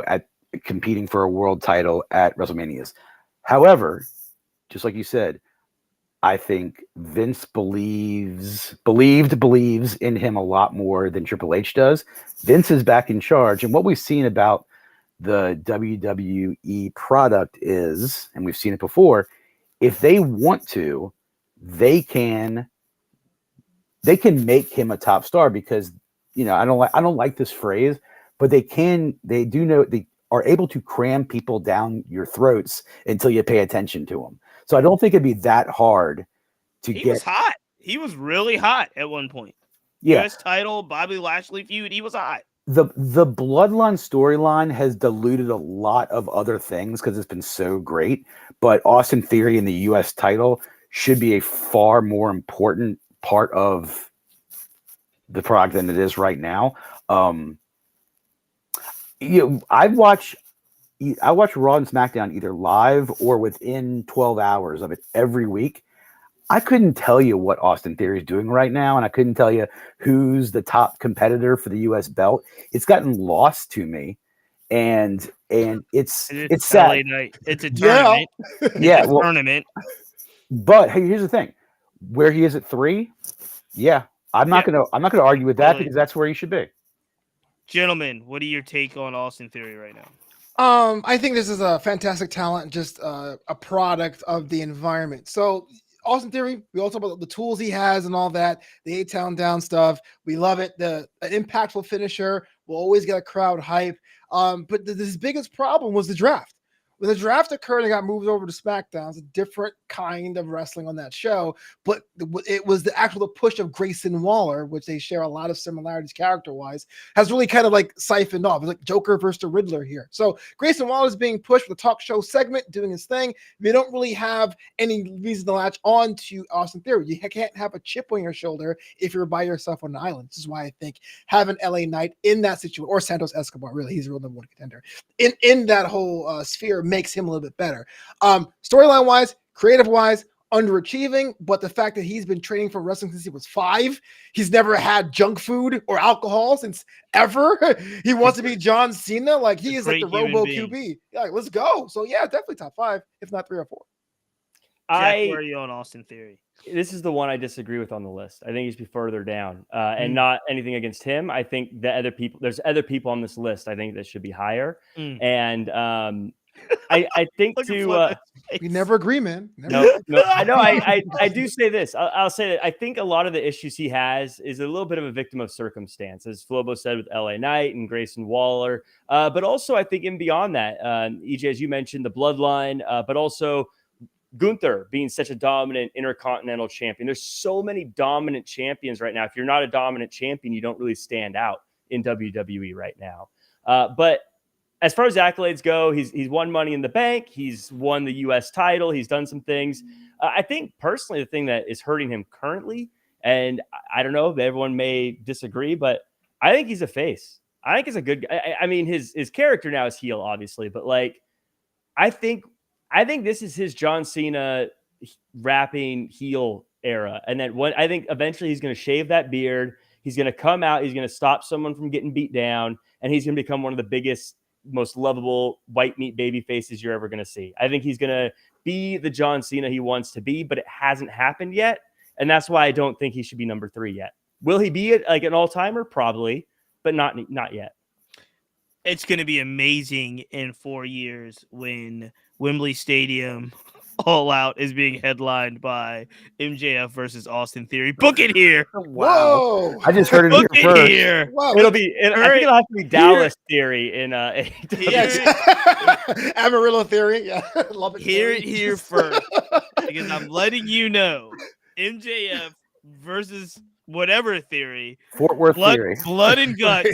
at competing for a world title at WrestleManias. However, just like you said, I think Vince believes in him a lot more than Triple H does. Vince is back in charge. And what we've seen about the WWE product is, and we've seen it before, if they want to, they can make him a top star because, I don't like this phrase, but they are able to cram people down your throats until you pay attention to them. So I don't think it'd be that hard to get. He was hot. He was really hot at one point. Yeah. US title, Bobby Lashley feud. He was hot. The Bloodline storyline has diluted a lot of other things because it's been so great. But Austin Theory and the US title should be a far more important part of the product than it is right now. I watch Raw and SmackDown either live or within 12 hours of it every week. I couldn't tell you what Austin Theory is doing right now, and I couldn't tell you who's the top competitor for the U.S. belt. It's gotten lost to me, and it's sad. LA night. It's a tournament. Yeah, it's a tournament. But hey, here's the thing: where he is at 3, I'm not gonna argue with that because that's where he should be. Gentlemen, what are your take on Austin Theory right now? I think this is a fantastic talent, just a product of the environment. So Austin Theory, we all talk about the tools he has and all that, the 8-town down stuff. We love it. An impactful finisher will always get a crowd hype. But his biggest problem was the draft. When the draft occurred and got moved over to SmackDown, it's a different kind of wrestling on that show. But it was the push of Grayson Waller, which they share a lot of similarities character-wise, has really kind of like siphoned off. It's like Joker versus the Riddler here. So Grayson Waller is being pushed with a talk show segment, doing his thing. They don't really have any reason to latch on to Austin Theory. You can't have a chip on your shoulder if you're by yourself on an island. This is why I think having LA Knight in that situation, or Santos Escobar, really, he's a real number 1 contender, in that whole sphere makes him a little bit better. Storyline wise, creative wise, underachieving, but the fact that he's been training for wrestling since he was 5, he's never had junk food or alcohol since ever. He wants to be John Cena. Like, he is like the Robo QB. Yeah, let's go. So yeah, definitely top 5, if not 3 or 4. Jack, where are you on Austin Theory? this is the one I disagree with on the list. I think he should be further down, and not anything against him. I think there's other people on this list I think that should be higher. And I think we never agree, man. No, I know. I do say this. I'll say that I think a lot of the issues he has is a little bit of a victim of circumstance, as Flobo said with LA Knight and Grayson Waller. But also, I think, in beyond that, EJ, as you mentioned, the bloodline, but also Gunther being such a dominant intercontinental champion. There's so many dominant champions right now. If you're not a dominant champion, you don't really stand out in WWE right now. But as far as accolades go, he's won Money in the Bank. He's won the U.S. title. He's done some things. I think personally, the thing that is hurting him currently, and I don't know, everyone may disagree, but I think he's a face. I think he's a good guy. I mean, his character now is heel, obviously, but like, I think this is his John Cena rapping heel era. And then I think eventually he's going to shave that beard. He's going to come out. He's going to stop someone from getting beat down. And he's going to become one of the biggest, most lovable white meat baby faces you're ever going to see. I think he's going to be the John Cena he wants to be, but it hasn't happened yet. And that's why I don't think he should be number 3 yet. Will he be like an all-timer? Probably, but not yet. It's going to be amazing in 4 years when Wembley Stadium All Out is being headlined by MJF versus Austin Theory. Book it here. Wow. I just heard it Book here it first. here. Wow. I think it'll have to be Dallas Theory in Yes. Amarillo Theory. Yeah. Love it. Hear it here first. Because I'm letting you know MJF versus whatever Theory. Fort Worth Theory. Blood and guts.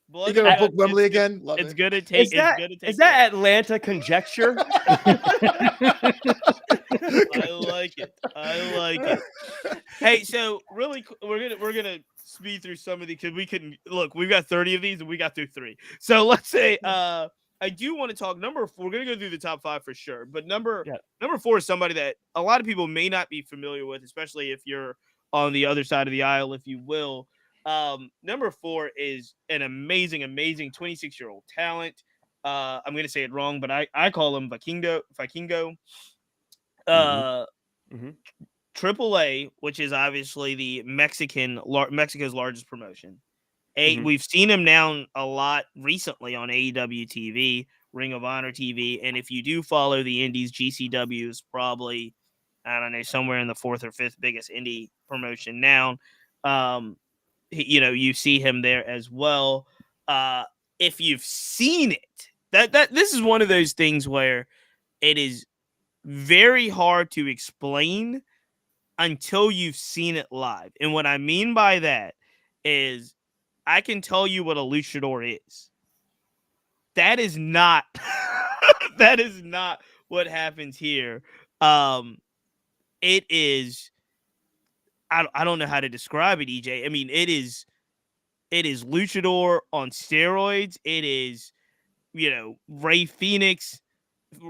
You gonna book Wembley again? Love it's it. gonna take. Is that Atlanta conjecture? I like it. Hey, so really, we're gonna speed through some of these because we couldn't look. We've got 30 of these and we got through 3. So let's say I do want to talk number 4. We're gonna go through the top 5 for sure, but number 4 is somebody that a lot of people may not be familiar with, especially if you're on the other side of the aisle, if you will. Number 4 is an amazing 26-year-old talent. I'm going to say it wrong, but I call him Vikingo. AAA, which is obviously the Mexico's largest promotion. We've seen him now a lot recently on AEW TV, Ring of Honor TV. And if you do follow the indies, GCW is probably, I don't know, somewhere in the 4th or 5th biggest indie promotion now. You see him there as well. If you've seen it, that this is one of those things where it is very hard to explain until you've seen it live. And what I mean by that is I can tell you what a luchador is. That is not what happens here. It is, I don't know how to describe it, EJ. I mean, it is luchador on steroids. It is, Ray Phoenix.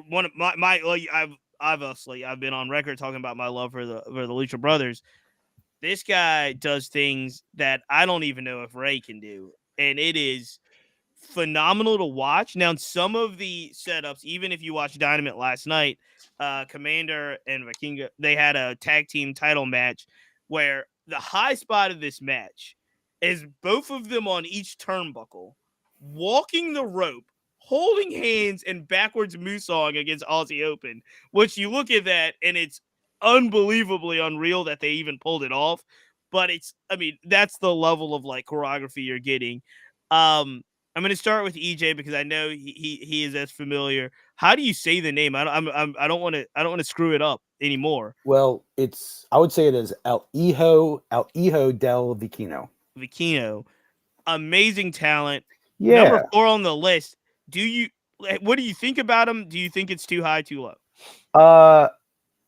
One of I've been on record talking about my love for the Lucha Brothers. This guy does things that I don't even know if Ray can do, and it is phenomenal to watch. Now, some of the setups, even if you watch Dynamite last night, Commander and Vikingo, they had a tag team title match where the high spot of this match is both of them on each turnbuckle, walking the rope, holding hands, and backwards moosawing against Aussie Open, which you look at that and it's unbelievably unreal that they even pulled it off. But that's the level of like choreography you're getting. I'm going to start with EJ because I know he is as familiar. How do you say the name? I don't want to screw it up anymore. Well, I would say it is El Hijo del Vikingo. Vikingo, amazing talent. Yeah. Number 4 on the list. What do you think about him? Do you think it's too high, too low?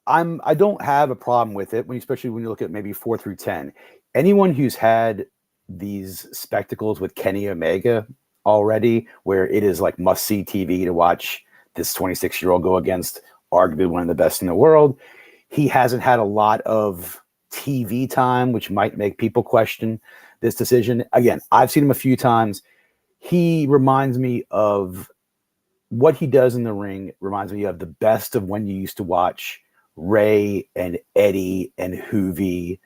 I don't have a problem with it, especially when you look at maybe 4 through 10. Anyone who's had these spectacles with Kenny Omega already, where it is like must-see TV to watch this 26-year-old go against arguably one of the best in the world. He hasn't had a lot of TV time, which might make people question this decision. Again, I've seen him a few times. He reminds me of what he does in the ring, reminds me of the best of when you used to watch Ray and Eddie and Hoovy,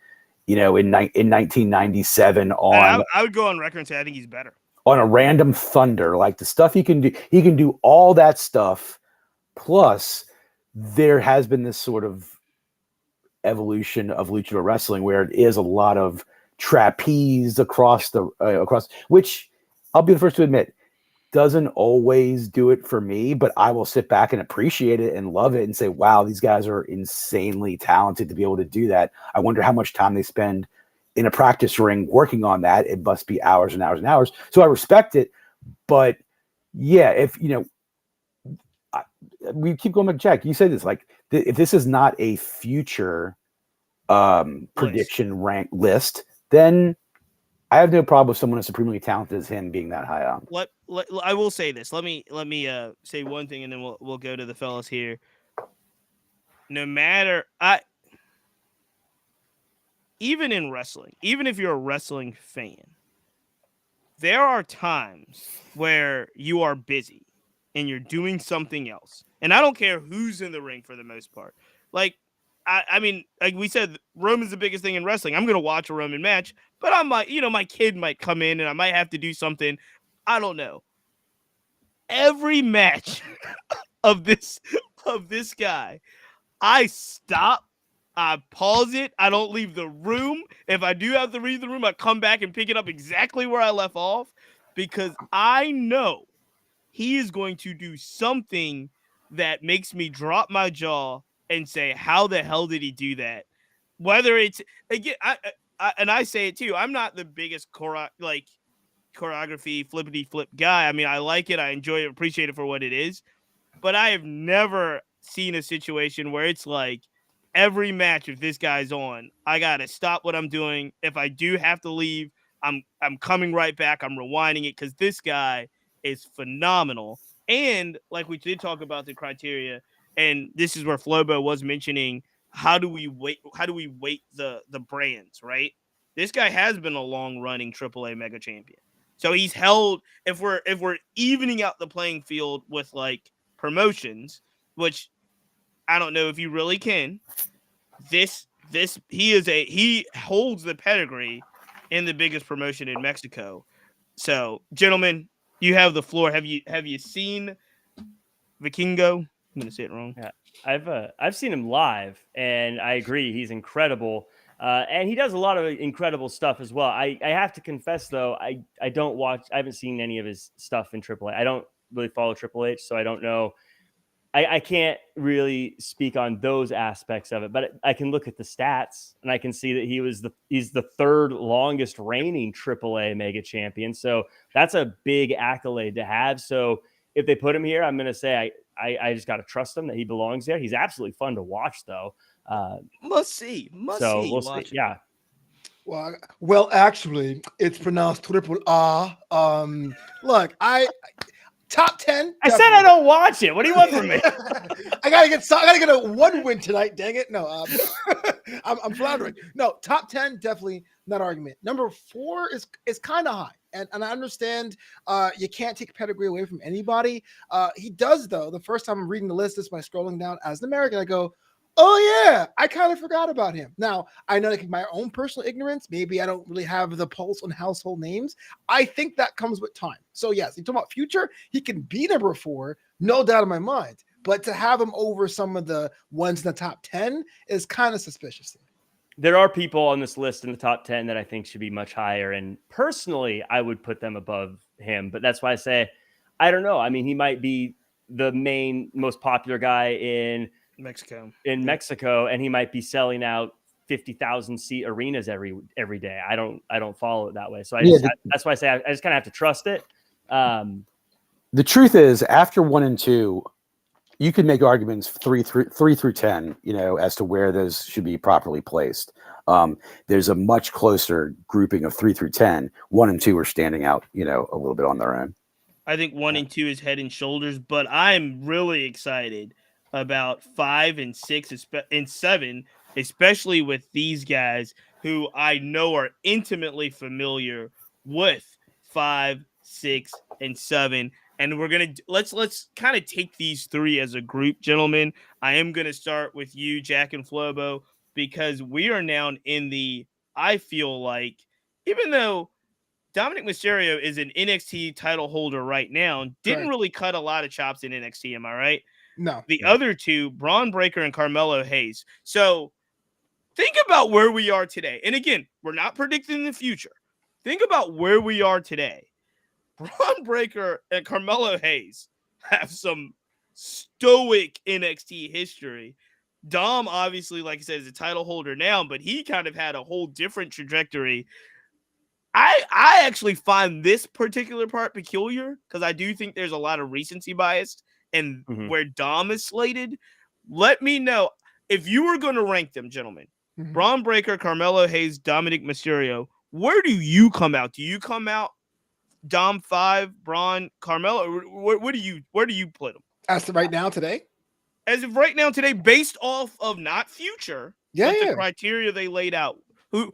in 1997 I would go on record and say I think he's better. On a Random Thunder, like the stuff he can do. He can do all that stuff. Plus, there has been this sort of evolution of luchador wrestling where it is a lot of trapeze across, which I'll be the first to admit doesn't always do it for me, but I will sit back and appreciate it and love it and say, wow, these guys are insanely talented to be able to do that. I wonder how much time they spend in a practice ring working on that. It must be hours and hours and hours. So I respect it, but yeah, if we keep going back, Jack, you said this, like if this is not a future prediction rank list, then I have no problem with someone as supremely talented as him being that high up. I will say this. Let me say one thing, and then we'll go to the fellas here. No matter even in wrestling, even if you're a wrestling fan, there are times where you are busy and you're doing something else. And I don't care who's in the ring for the most part. Like, I mean, like we said, Roman's the biggest thing in wrestling. I'm going to watch a Roman match, but I might, my kid might come in and I might have to do something. I don't know. Every match of this guy, I stop, I pause it. I don't leave the room. If I do have to leave the room, I come back and pick it up exactly where I left off because I know he is going to do something that makes me drop my jaw and say, how the hell did he do that? Whether it's, again, I say it too, I'm not the biggest choreography flippity flip guy. I mean, I like it. I enjoy it, appreciate it for what it is. But I have never seen a situation where it's like every match, if this guy's on, I got to stop what I'm doing. If I do have to leave, I'm coming right back. I'm rewinding it because this guy is phenomenal. And like we did talk about the criteria, and this is where Flobo was mentioning, how do we weight the brands, right? This guy has been a long-running AAA mega champion. So he's held, if we're evening out the playing field with like promotions, which I don't know if you really can, he holds the pedigree in the biggest promotion in Mexico. So, gentlemen, you have the floor. Have you seen Vikingo? I'm gonna say it wrong. Yeah, I've seen him live, and I agree, he's incredible. And he does a lot of incredible stuff as well. I have to confess though, I haven't seen any of his stuff in AAA. I don't really follow Triple H, so I don't know. I can't really speak on those aspects of it, but I can look at the stats and I can see that he's the third longest reigning AAA mega champion. So that's a big accolade to have. So if they put him here, I'm going to say I just got to trust him that he belongs there. He's absolutely fun to watch though. Must see. We'll see. Yeah. Well, actually, it's pronounced triple R. Look, top 10. I said I don't watch it. What do you want from me? I gotta get a one win tonight. Dang it! No, I'm floundering. No, top 10 definitely not argument. Number 4 is kind of high, and I understand you can't take pedigree away from anybody. He does though. The first time I'm reading the list is by scrolling down as an American. I go, oh yeah, I kind of forgot about him. Now I know, like, my own personal ignorance, maybe I don't really have the pulse on household names. I think that comes with time. So yes, you talk about future, he can be number 4, no doubt in my mind. But to have him over some of the ones in the top 10 is kind of suspicious to me. There are people on this list in the top 10 that I think should be much higher, and personally, I would put them above him. But that's why I say I don't know. I mean, he might be the most popular guy in Mexico, and he might be selling out 50,000 seat arenas every day. I don't follow it that way. So that's why I say I just kind of have to trust it. The truth is, after 1 and 2, you could make arguments 3 through 10, as to where those should be properly placed. There's a much closer grouping of 3 through 10. 1 and 2 are standing out, a little bit on their own. I think 1 and 2 is head and shoulders, but I'm really excited about 5 and 6 and 7, especially with these guys who I know are intimately familiar with 5, 6, and 7. and we're gonna let's kind of take these three as a group, gentlemen. I am gonna start with you, Jack and Flobo, because we are now in the. I feel like even though Dominic Mysterio is an NXT title holder right now, didn't really cut a lot of chops in NXT. Am I right? No. The other two, Braun Breaker and Carmelo Hayes. So think about where we are today. And again, we're not predicting the future. Think about where we are today. Braun Breaker and Carmelo Hayes have some stoic NXT history. Dom, obviously, like I said, is a title holder now, but he kind of had a whole different trajectory. I actually find this particular part peculiar because I do think there's a lot of recency bias and where Dom is slated. Let me know if you were going to rank them, gentlemen. Braun Breaker, Carmelo Hayes, Dominic Mysterio. Where do you come out? Do you come out Dom 5, Braun, Carmelo? Where do you put them? As of right now, today? As of right now, today, based off of not future, but the criteria they laid out.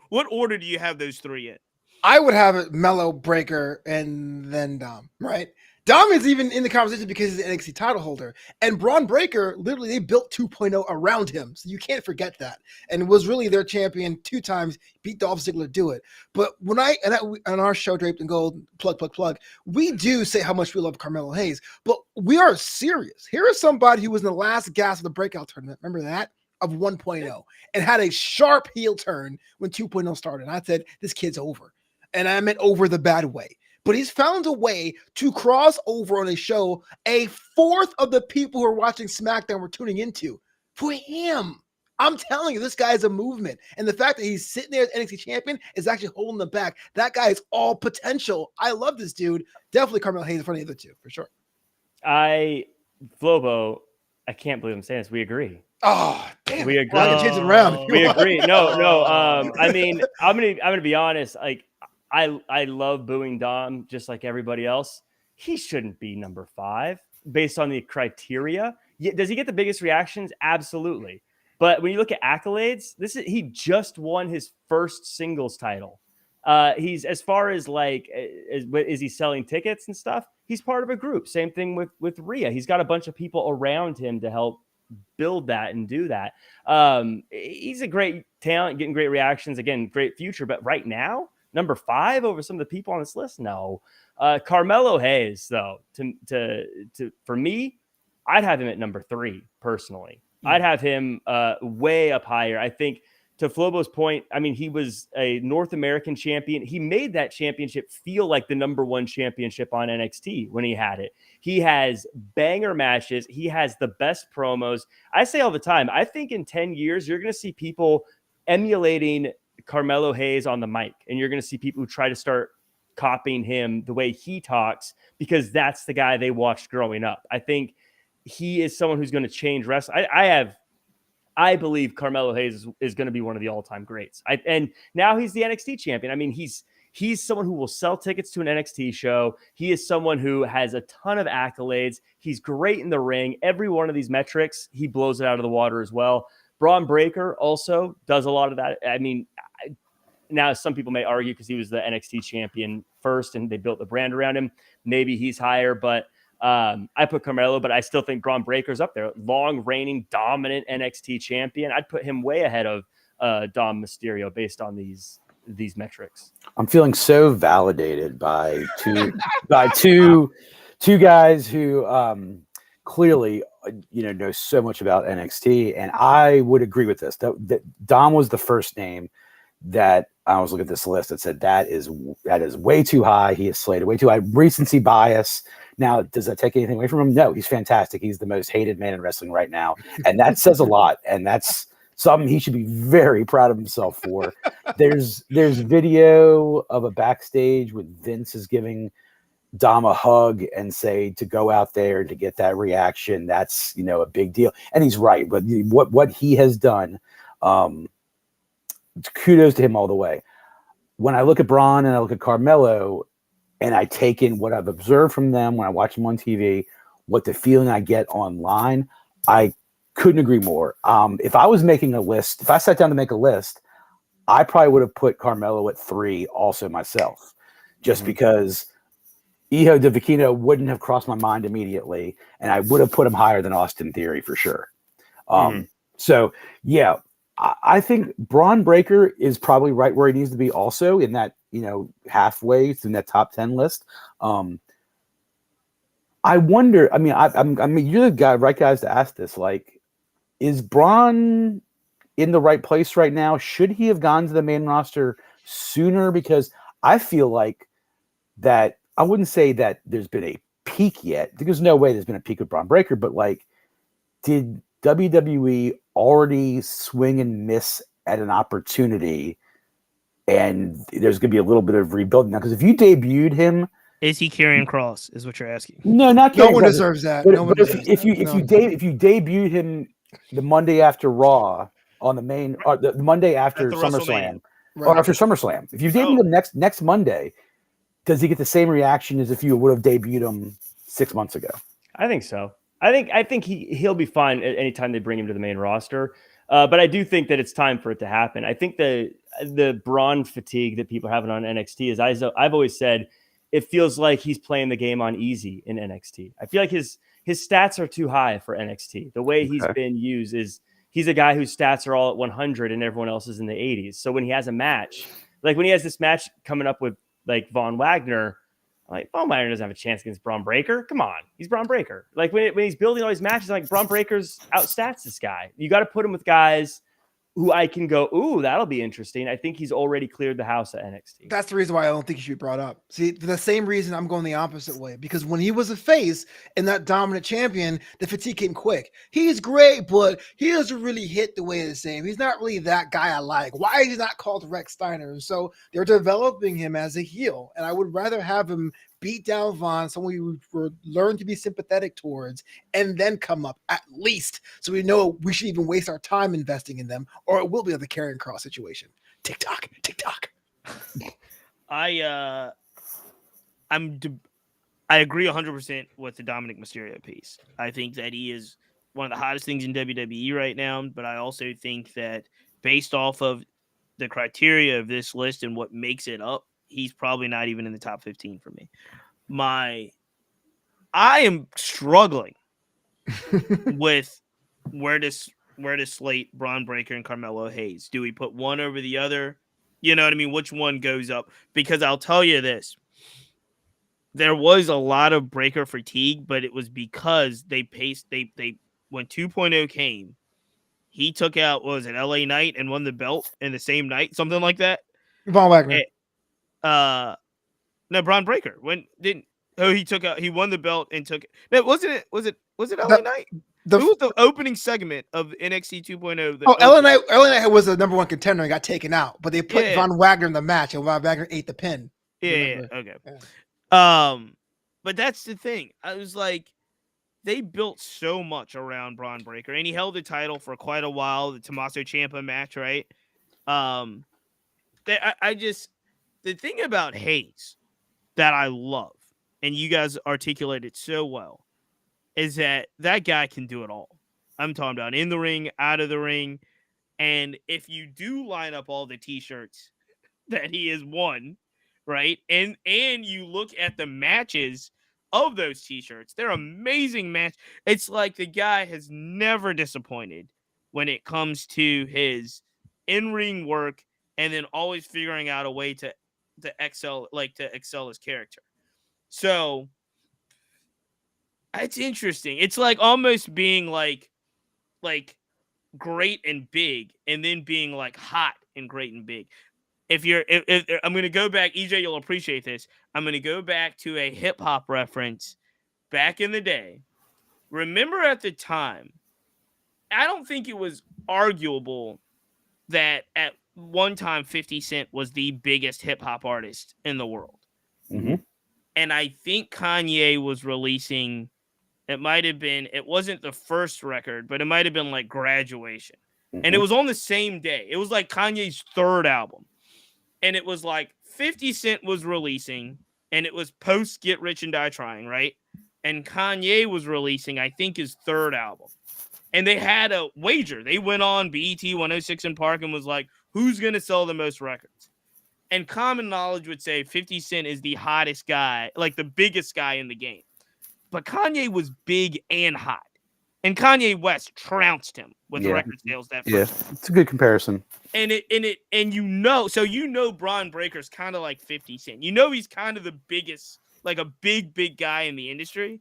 What order do you have those three in? I would have it Mello, Breaker, and then Dom, right? Dom is even in the conversation because he's an NXT title holder. And Braun Breaker, literally, they built 2.0 around him. So you can't forget that. And was really their champion 2 times, beat Dolph Ziggler to do it. But when on our show, Draped in Gold, plug, we do say how much we love Carmelo Hayes. But we are serious. Here is somebody who was in the last gasp of the breakout tournament. Remember that? Of 1.0. And had a sharp heel turn when 2.0 started. And I said, this kid's over. And I meant over the bad way. But he's found a way to cross over on a show a fourth of the people who are watching SmackDown were tuning into. For him, I'm telling you, this guy is a movement. And the fact that he's sitting there as NXT champion is actually holding them back. That guy is all potential. I love this dude. Definitely Carmelo Hayes in front of the other two, for sure. Flobo, I can't believe I'm saying this. We agree. Oh, damn. We agree. Well, I can change it around. We agree. No. I mean, I'm gonna be honest. Like, I love booing Dom just like everybody else. He shouldn't be number 5 based on the criteria. Does he get the biggest reactions? Absolutely. But when you look at accolades, he just won his first singles title. He's, as far as like, is he selling tickets and stuff? He's part of a group. Same thing with Rhea. He's got a bunch of people around him to help build that and do that. He's a great talent, getting great reactions. Again, great future. But right now, number 5 over some of the people on this list? No. Carmelo Hayes, though, for me, I'd have him at number 3, personally. I'd have him way up higher. I think, to Flobo's point, I mean, he was a North American champion. He made that championship feel like the number 1 championship on NXT when he had it. He has banger matches. He has the best promos. I say all the time, I think in 10 years, you're going to see people emulating Carmelo Hayes on the mic, and you're going to see people who try to start copying him the way he talks, because that's the guy they watched growing up. I think he is someone who's going to change wrestling. I believe Carmelo Hayes is going to be one of the all-time greats. And now he's the NXT champion. I mean, he's someone who will sell tickets to an NXT show. He is someone who has a ton of accolades. He's great in the ring. Every one of these metrics, he blows it out of the water as well. Braun Breaker also does a lot of that. I mean, now some people may argue because he was the NXT champion first and they built the brand around him. Maybe he's higher, but I put Carmelo, but I still think Braun Breaker's up there. Long reigning, dominant NXT champion. I'd put him way ahead of Dom Mysterio based on these metrics. I'm feeling so validated by two guys who clearly know so much about NXT, and I would agree with this. That Dom was the first name that I was looking at this list that said that is way too high. He is slated way too high. Recency bias. Now, does that take anything away from him? No, he's fantastic. He's the most hated man in wrestling right now, and that says a lot. And that's something he should be very proud of himself for. There's video of a backstage with Vince is giving Dom a hug and say to go out there to get that reaction. That's a big deal, and he's right. But what he has done. Kudos to him all the way. When I look at Braun and I look at Carmelo and I take in what I've observed from them when I watch them on TV, what the feeling I get online, I couldn't agree more. If I was making a list, if I sat down to make a list, I probably would have put Carmelo at 3 also myself, just because Iho DeVicino wouldn't have crossed my mind immediately, and I would have put him higher than Austin Theory for sure. So yeah, I think Braun Breaker is probably right where he needs to be, also in that halfway in that top 10 list. I wonder. I mean, you're the right guys to ask this. Like, is Braun in the right place right now? Should he have gone to the main roster sooner? Because I feel like that. I wouldn't say that there's been a peak yet. There's no way there's been a peak with Braun Breaker. But like, did WWE already swing and miss at an opportunity? And there's going to be a little bit of rebuilding now. Because if you debuted him. Is he carrying cross? Is what you're asking? No, not no one deserves that. But, no one deserves if you debuted him the Monday after Raw on the main, or the Monday after SummerSlam, or after SummerSlam, if you debuted him next Monday, does he get the same reaction as if you would have debuted him 6 months ago? I think so. I think he'll be fine at any time they bring him to the main roster. But I do think that it's time for it to happen. I think the Braun fatigue that people are having on NXT is, I've always said, it feels like he's playing the game on easy in NXT. I feel like his stats are too high for NXT. The way he's been used is he's a guy whose stats are all at 100 and everyone else is in the 80s. So when he has a match, like when he has this match coming up with like Von Wagner, like Von Wagner doesn't have a chance against Braun Breaker. Come on, he's Braun Breaker. Like when he's building all these matches, like Braun Breaker's outstats this guy. You got to put him with guys who I can go, ooh, that'll be interesting. I think he's already cleared the house at NXT. That's the reason why I don't think he should be brought up. See, for the same reason I'm going the opposite way, because when he was a face and that dominant champion, the fatigue came quick. He's great, but he doesn't really hit the way the same. He's not really that guy I like. Why is he not called Rex Steiner? And so they're developing him as a heel, and I would rather have him beat down Von, someone we would learn to be sympathetic towards, and then come up at least so we know we should even waste our time investing in them, or it will be the carrying cross situation. TikTok. I agree 100% with the Dominic Mysterio piece. I think that he is one of the hottest things in WWE right now, but I also think that based off of the criteria of this list and what makes it up, he's probably not even in the top 15 for me. I am struggling with where to slate Braun Breaker and Carmelo Hayes. Do we put one over the other? You know what I mean? Which one goes up? Because I'll tell you this. There was a lot of Breaker fatigue, but it was because they when 2.0 came, he took out, what was it, LA Knight and won the belt in the same night, something like that. Von Wagner. No, Braun Breaker. He won the belt and took it. No, was it LA Knight? Who was the opening segment of NXT 2.0? LA Knight was the number one contender and got taken out, but they put Von Wagner in the match, and Von Wagner ate the pin. Yeah. Okay. Yeah. But that's the thing. I was like, they built so much around Braun Breaker, and he held the title for quite a while. The Tommaso Ciampa match, right? The thing about Hayes that I love, and you guys articulate it so well, is that guy can do it all. I'm talking about in the ring, out of the ring. And if you do line up all the t-shirts that he has won, right? And you look at the matches of those t-shirts, they're amazing match. It's like the guy has never disappointed when it comes to his in-ring work, and then always figuring out a way to excel his character. So it's interesting. It's like almost being like great and big, and then being like hot and great and big. If I'm going to go back, EJ, you'll appreciate this. I'm going to go back to a hip hop reference back in the day. Remember at the time, I don't think it was arguable that at one time 50 Cent was the biggest hip hop artist in the world. Mm-hmm. And I think Kanye was releasing, it wasn't the first record, but it might have been like Graduation. Mm-hmm. And it was on the same day. It was like Kanye's third album. And it was like 50 Cent was releasing, and it was post Get Rich and Die Trying, right? And Kanye was releasing, I think, his third album. And they had a wager. They went on BET 106 in Park and was like, who's going to sell the most records? And common knowledge would say 50 Cent is the hottest guy, like the biggest guy in the game. But Kanye was big and hot. And Kanye West trounced him with record sales that first time. It's a good comparison. And Bron Breaker's kind of like 50 Cent. He's kind of the biggest, like a big guy in the industry.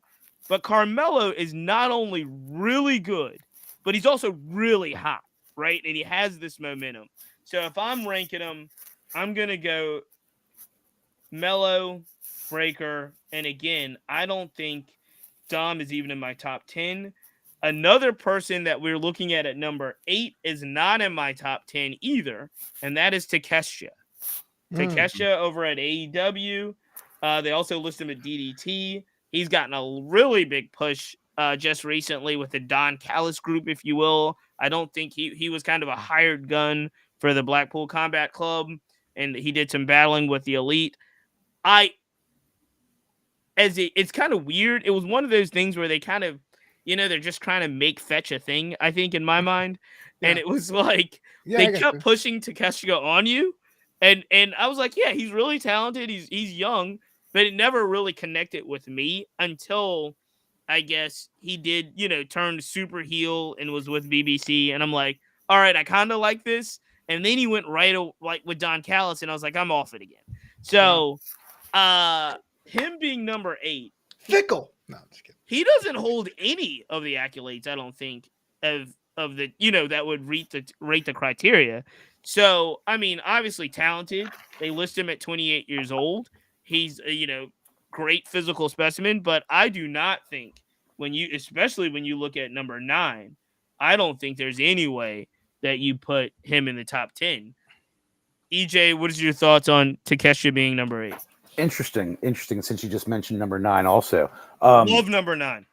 But Carmelo is not only really good, but he's also really hot, right? And he has this momentum. So if I'm ranking him, I'm going to go Melo, Breaker, and again, I don't think Dom is even in my top 10. Another person that we're looking at number 8 is not in my top 10 either, and that is Takeshita. Takeshita over at AEW. They also list him at DDT. He's gotten a really big push just recently with the Don Callis group, if you will. I don't think he was kind of a hired gun for the Blackpool Combat Club, and he did some battling with the Elite. It's kind of weird. It was one of those things where they kind of, they're just trying to make fetch a thing, I think, in my mind. Yeah. And it was like they kept pushing Takeshita on you. And I was like, yeah, he's really talented. He's young, but it never really connected with me until I guess he did, turned super heel and was with BBC. And I'm like, all right, I kind of like this. And then he went right like with Don Callis, and I was like, I'm off it again. So, him being number 8, fickle. No, I'm just kidding. He doesn't hold any of the accolades, I don't think, of the that would rate the criteria. So, I mean, obviously talented. They list him at 28 years old. He's great physical specimen, but I do not think especially when you look at number 9, I don't think there's any way that you put him in the top 10. EJ, what is your thoughts on Takeshita being number 8? Interesting. Since you just mentioned number 9 also. Love number 9.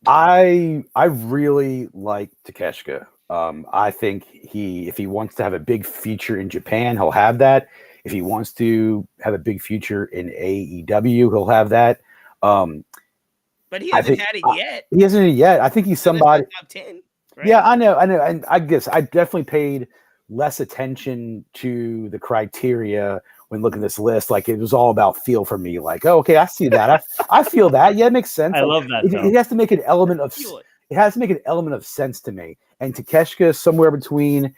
I really like Takeshita. I think if he wants to have a big feature in Japan, he'll have that. If he wants to have a big future in AEW, he'll have that. But he hasn't had it yet. He hasn't had it yet. I think he's somebody. Top 10. Right? Yeah, I know. And I guess I definitely paid less attention to the criteria when looking at this list. Like, it was all about feel for me. Like, oh, okay, I see that. I feel that. Yeah, it makes sense. I love that. It has to make an element of sense to me. And Takeshita is somewhere between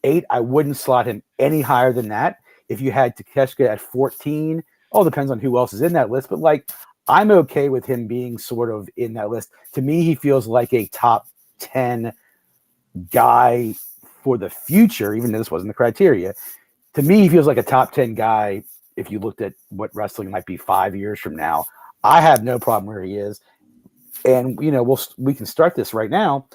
8. I wouldn't slot him any higher than that. If you had Takeshita at 14, all depends on who else is in that list. But like, I'm okay with him being sort of in that list. To me, he feels like a top 10 guy for the future, even though this wasn't the criteria. To me, he feels like a top 10 guy if you looked at what wrestling might be 5 years from now. I have no problem where he is. And, we can start this right now.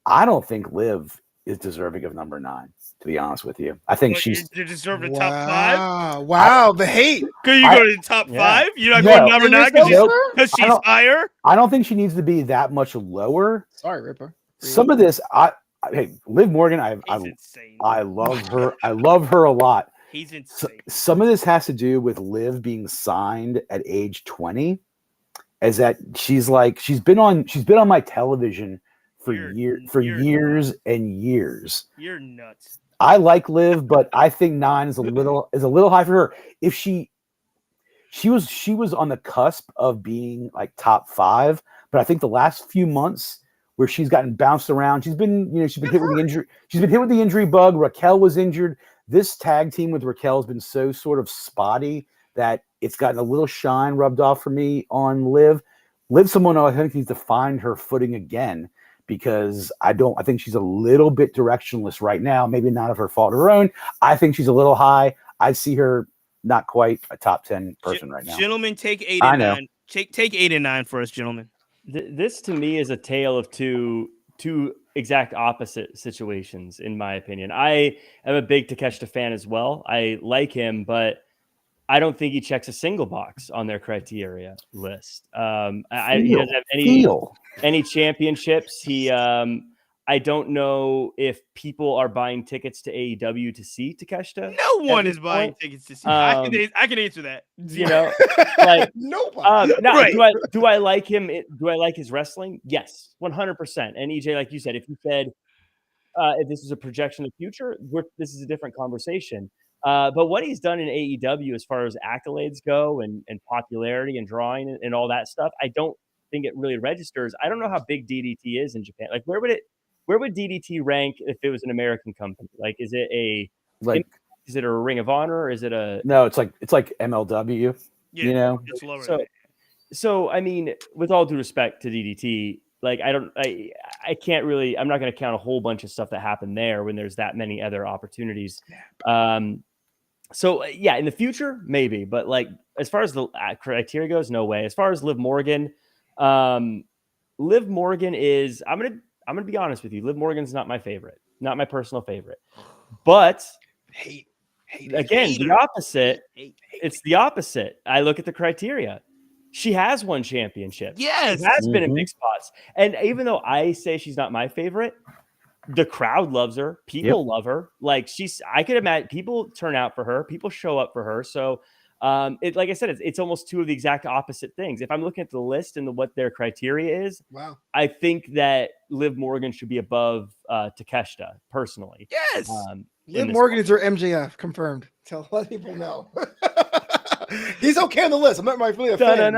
I don't think Liv is deserving of number 9, to be honest with you. I think she's deserving the top 5. Wow, the hate. Could you go to the top 5? You're not going number 9 because she's higher? I don't think she needs to be that much lower. Sorry, Ripper. Some of this, Liv Morgan, I love her. I love her a lot. He's insane. Some of this has to do with Liv being signed at age 20, as that she's been on my television for years and years. You're nuts. I like Liv, but I think 9 is a little high for her. If she was on the cusp of being like top 5, but I think the last few months where she's gotten bounced around, she's been hit with the injury. She's been hit with the injury bug. Raquel was injured. This tag team with Raquel has been so sort of spotty that it's gotten a little shine rubbed off for me on Liv. Liv, someone I think needs to find her footing again, because I think she's a little bit directionless right now. Maybe not of her fault, her own. I think she's a little high. I see her not quite a top 10 person right now. Gentlemen, take 8 and 9. Take 8 and 9 for us, gentlemen. This to me is a tale of two exact opposite situations, in my opinion. I am a big Takeshita fan as well. I like him, but I don't think he checks a single box on their criteria list. He doesn't have any championships. I don't know if people are buying tickets to AEW to see Takeshita. No one is buying tickets to see. I can answer that. Nobody. Right. Do I like him? Do I like his wrestling? Yes, 100%. And EJ, like you said, if you said if this is a projection of the future, this is a different conversation. But what he's done in AEW as far as accolades go and popularity and drawing and all that stuff, I don't think it really registers. I don't know how big DDT is in Japan. Like, where would DDT rank if it was an American company? Like, is it a Ring of Honor, or is it a? No, it's like MLW. Yeah, you know, it's lower. So I mean, with all due respect to DDT, like I can't really. I'm not going to count a whole bunch of stuff that happened there when there's that many other opportunities. So yeah, in the future maybe, but like as far as the criteria goes, no way. As far as Liv Morgan is. I'm gonna be honest with you. Liv Morgan's not my favorite, not my personal favorite, but the opposite. It's the opposite. I look at the criteria. She has won championships. Yes. She has been in big spots. And even though I say she's not my favorite, the crowd loves her. People love her. Like I could imagine people turn out for her. People show up for her. So like I said, it's almost two of the exact opposite things. If I'm looking at the list and what their criteria is, I think that Liv Morgan should be above Takeshita personally. Yes. Liv Morgan is her MJF, confirmed. So let people know. He's okay on the list. I'm not really a fan.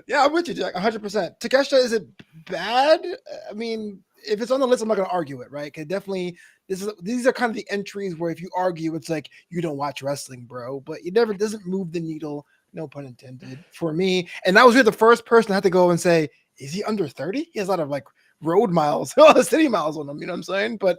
Yeah, I'm with you, Jack. 100%. Takeshita, is it bad? I mean, if it's on the list, I'm not going to argue it, right? Because definitely, these are kind of the entries where if you argue, it's like you don't watch wrestling, bro. But it never doesn't move the needle. No pun intended for me. And that was really the first person I had to go and say, is he under 30? He has a lot of like road miles, city miles on him, you know what I'm saying? But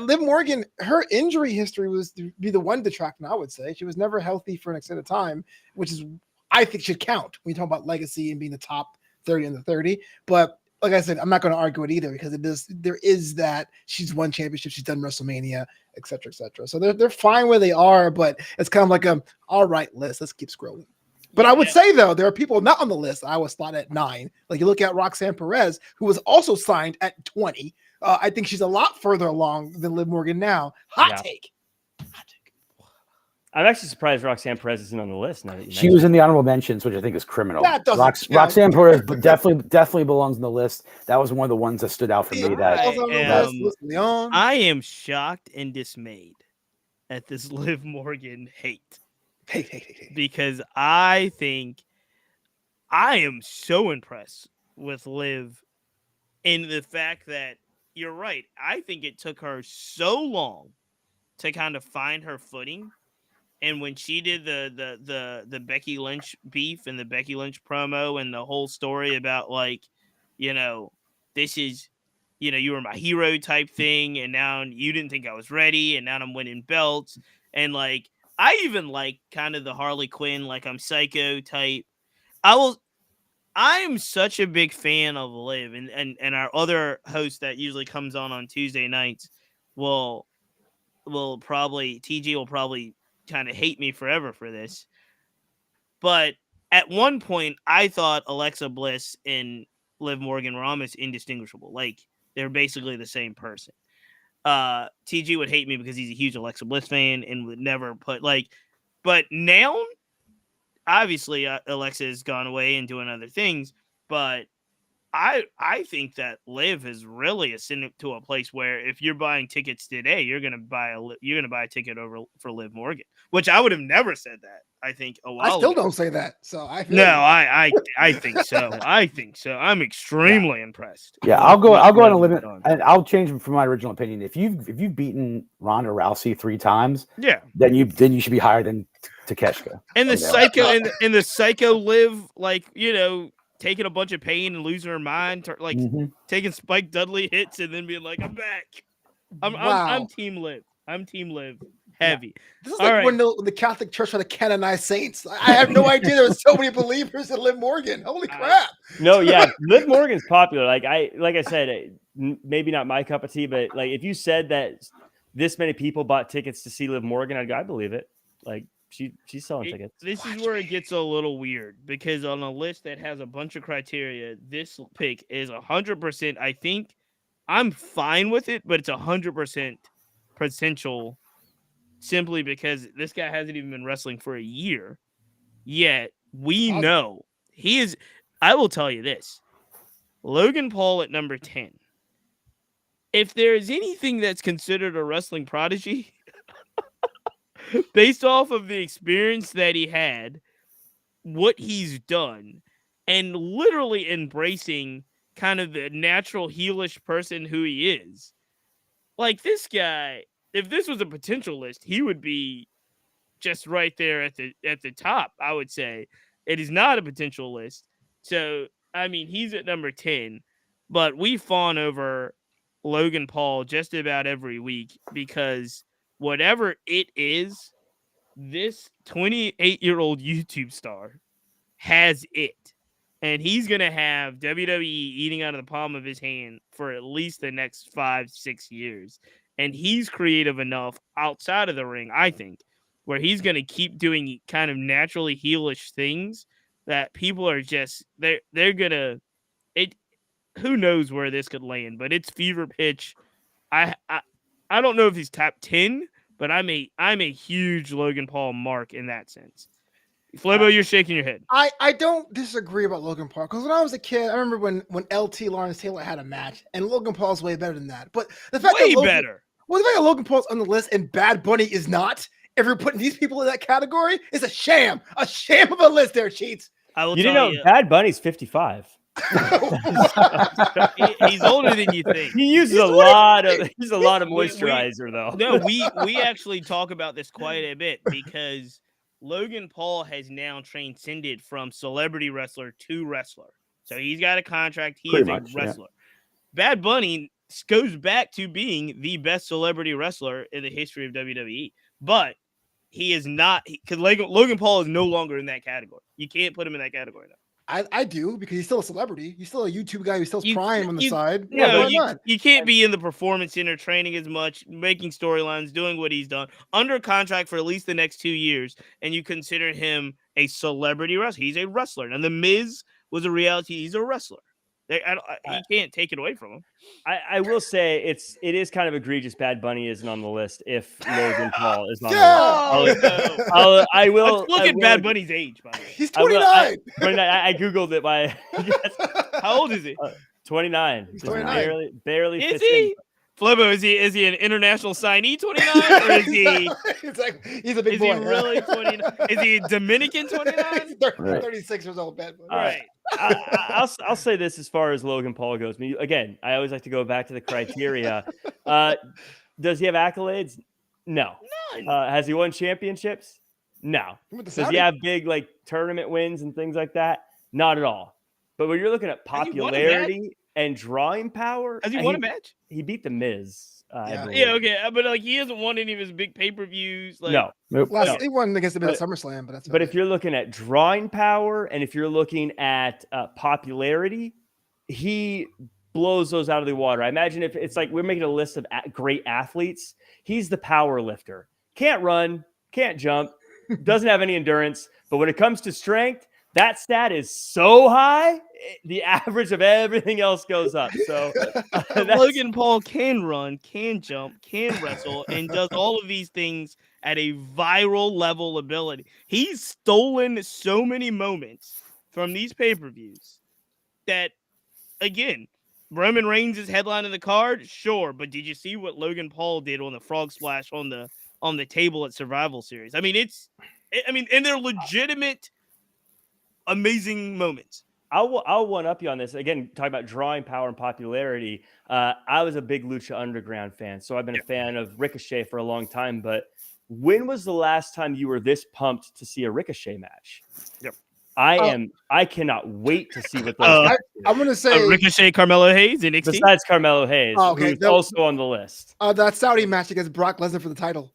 Liv Morgan, her injury history was to be the one detracting, I would say. She was never healthy for an extended time, which is, I think, should count when you talk about legacy and being the top 30 in the 30. But like I said, I'm not going to argue it either because there is that she's won championship, she's done WrestleMania, et cetera, et cetera. So they're fine where they are, but it's kind of like all right list. Let's keep scrolling. But I would say, though, there are people not on the list I was thought at 9. Like you look at Roxanne Perez, who was also signed at 20. I think she's a lot further along than Liv Morgan now. Hot take. I'm actually surprised Roxanne Perez isn't on the list now that you she was in the honorable mentions, which I think is criminal. That doesn't Roxanne Perez definitely belongs on the list. That was one of the ones that stood out for me. I am shocked and dismayed at this Liv Morgan hate. Because I think I am so impressed with Liv in the fact that you're right. I think it took her so long to kind of find her footing. And when she did the Becky Lynch beef and the Becky Lynch promo and the whole story about like, this is, you were my hero type thing. And now you didn't think I was ready. And now I'm winning belts. And like, I even like kind of the Harley Quinn, like I'm psycho type. I'm such a big fan of Liv, and our other host that usually comes on Tuesday nights will probably kind of hate me forever for this. But at one point, I thought Alexa Bliss and Liv Morgan were almost indistinguishable. Like they're basically the same person. TG would hate me because he's a huge Alexa Bliss fan and would never put but now obviously Alexa has gone away and doing other things, but I think that Liv has really ascended to a place where if you're buying tickets today, you're gonna buy a ticket over for Liv Morgan, which I would have never said that. I think a while. I still don't say that. So I think so. I think so. I'm extremely impressed. Yeah, I'll go on a limit, and I'll change from my original opinion. If you've beaten Ronda Rousey 3 times, then you should be higher than Takeshita. And the psycho and the psycho Liv, taking a bunch of pain and losing her mind, taking Spike Dudley hits and then being like, I'm back. I'm Team Liv. I'm Team Liv. Heavy. This is like when the Catholic Church tried to canonize saints. I have no idea there were so many believers in Liv Morgan. Holy crap. No, yeah. Liv Morgan's popular. Like I said, maybe not my cup of tea, but like if you said that this many people bought tickets to see Liv Morgan, I'd go, I believe it. Like she's selling tickets. This is where it gets a little weird because on a list that has a bunch of criteria, this pick is 100%. I think I'm fine with it, but it's 100% potential simply because this guy hasn't even been wrestling for a year. Yet we know he is. I will tell you this: Logan Paul at number 10 if there's anything that's considered a wrestling prodigy, based off of the experience that he had, what he's done, and literally embracing kind of the natural heelish person who he is. Like, this guy, if this was a potential list, he would be just right there at the top, I would say. It is not a potential list. So, I mean, he's at number 10, but we fawn over Logan Paul just about every week because whatever it is, this 28-year-old YouTube star has it. And he's going to have WWE eating out of the palm of his hand for at least the next 5-6 years. And he's creative enough outside of the ring, I think, where he's going to keep doing kind of naturally heelish things that people are just, they're going to, who knows where this could land, but it's fever pitch. I don't know if he's top 10, but I'm a huge Logan Paul mark in that sense. Flebo, you're shaking your head. I don't disagree about Logan Paul because when I was a kid, I remember when LT Lawrence Taylor had a match, and Logan Paul's way better than that. But the fact Way that better. Well, the fact that Logan Paul's on the list and Bad Bunny is not, if you're putting these people in that category, is a sham of a list there, Cheats. I will You tell didn't know Bad Bunny's 55. He's older than you think. He uses a lot of moisturizer though. No, we actually talk about this quite a bit because Logan Paul has now transcended from celebrity wrestler to wrestler. So he's got a contract. He is a wrestler. Yeah. Bad Bunny goes back to being the best celebrity wrestler in the history of WWE. But he is not, because Logan Paul is no longer in that category. You can't put him in that category now. I do, because he's still a celebrity. He's still a YouTube guy who sells Prime on the side. No, you can't be in the performance center training as much, making storylines, doing what he's done, under contract for at least the next 2 years, and you consider him a celebrity wrestler. He's a wrestler. And The Miz was a reality. He's a wrestler. You can't take it away from him. I will say it is kind of egregious Bad Bunny isn't on the list if Logan Paul is on the list. I will look at Bad Bunny's age, by the way. He's 29. I googled it by How old is he? 29. He's 29. Barely is fits he? in. Flebo, is he an international signee 29? Or is he he's a big boy. Is he really 29? Is he Dominican 29? 36 years old, Bad Bunny. Right. I'll say this as far as Logan Paul goes. I mean, again, I always like to go back to the criteria. Does he have accolades? No. None. Has he won championships? No. Does he have big like tournament wins and things like that? Not at all. But when you're looking at popularity and drawing power, has he won a match? He beat The Miz. Yeah, okay, but like he hasn't won any of his big pay-per-views. Like, no. He won against the Miz at SummerSlam, but that's. But if you're looking at drawing power and if you're looking at popularity, he blows those out of the water. I imagine if it's like we're making a list of great athletes, he's the power lifter. Can't run, can't jump, doesn't have any endurance, but when it comes to strength, that stat is so high, the average of everything else goes up. So Logan Paul can run, can jump, can wrestle, and does all of these things at a viral level ability. He's stolen so many moments from these pay-per-views that, again, Roman Reigns is headlining the card, sure, but did you see what Logan Paul did on the frog splash on the table at Survival Series? I mean, and they're legitimate, amazing moments. I'll one up you on this. Again, talking about drawing power and popularity. I was a big Lucha Underground fan, so I've been a fan of Ricochet for a long time. But when was the last time you were this pumped to see a Ricochet match? Yep. I cannot wait to see what those I'm going to say Ricochet, Carmelo Hayes, NXT. Besides Carmelo Hayes, who's also on the list. That Saudi match against Brock Lesnar for the title.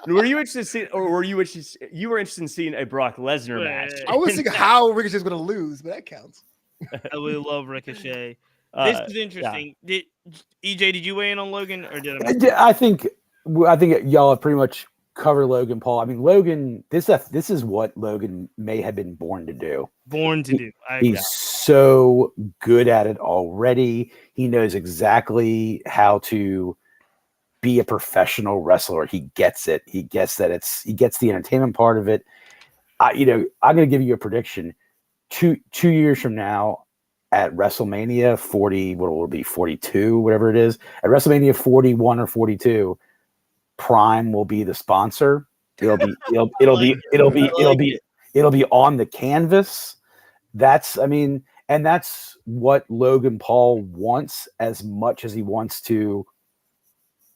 Were you interested in seeing, or were you interested in seeing a Brock Lesnar match? I was thinking how Ricochet's going to lose, but that counts. I really love Ricochet. This is interesting. Yeah. Did you weigh in on Logan, or did I think y'all have pretty much covered Logan Paul. I mean, Logan, this is what Logan may have been born to do. He's so good at it already. He knows exactly how to be a professional wrestler. He gets it. He gets that he gets the entertainment part of it. I'm going to give you a prediction. Two years from now, at WrestleMania 40, what will it be, 42, whatever it is. At WrestleMania 41 or 42, Prime will be the sponsor. It'll be on the canvas. That's what Logan Paul wants as much as he wants to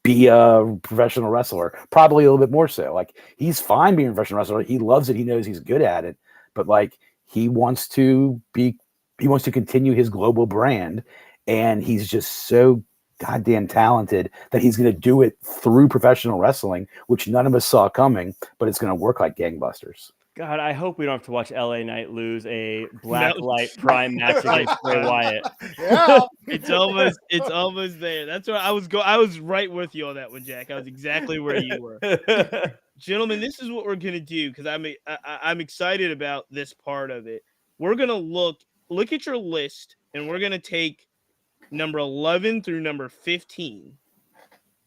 be a professional wrestler. Probably a little bit more so. Like, he's fine being a professional wrestler. He loves it. He knows he's good at it. But like, he wants to continue his global brand, and he's just so goddamn talented that he's going to do it through professional wrestling, which none of us saw coming, but it's going to work like gangbusters. God, I hope we don't have to watch LA Knight lose a Blacklight Prime match against Bray Wyatt. Yeah, it's almost there. That's what I was right with you on that one, Jack. I was exactly where you were. Gentlemen, this is what we're gonna do, because I'm excited about this part of it. We're gonna look at your list, and we're gonna take number 11 through number 15.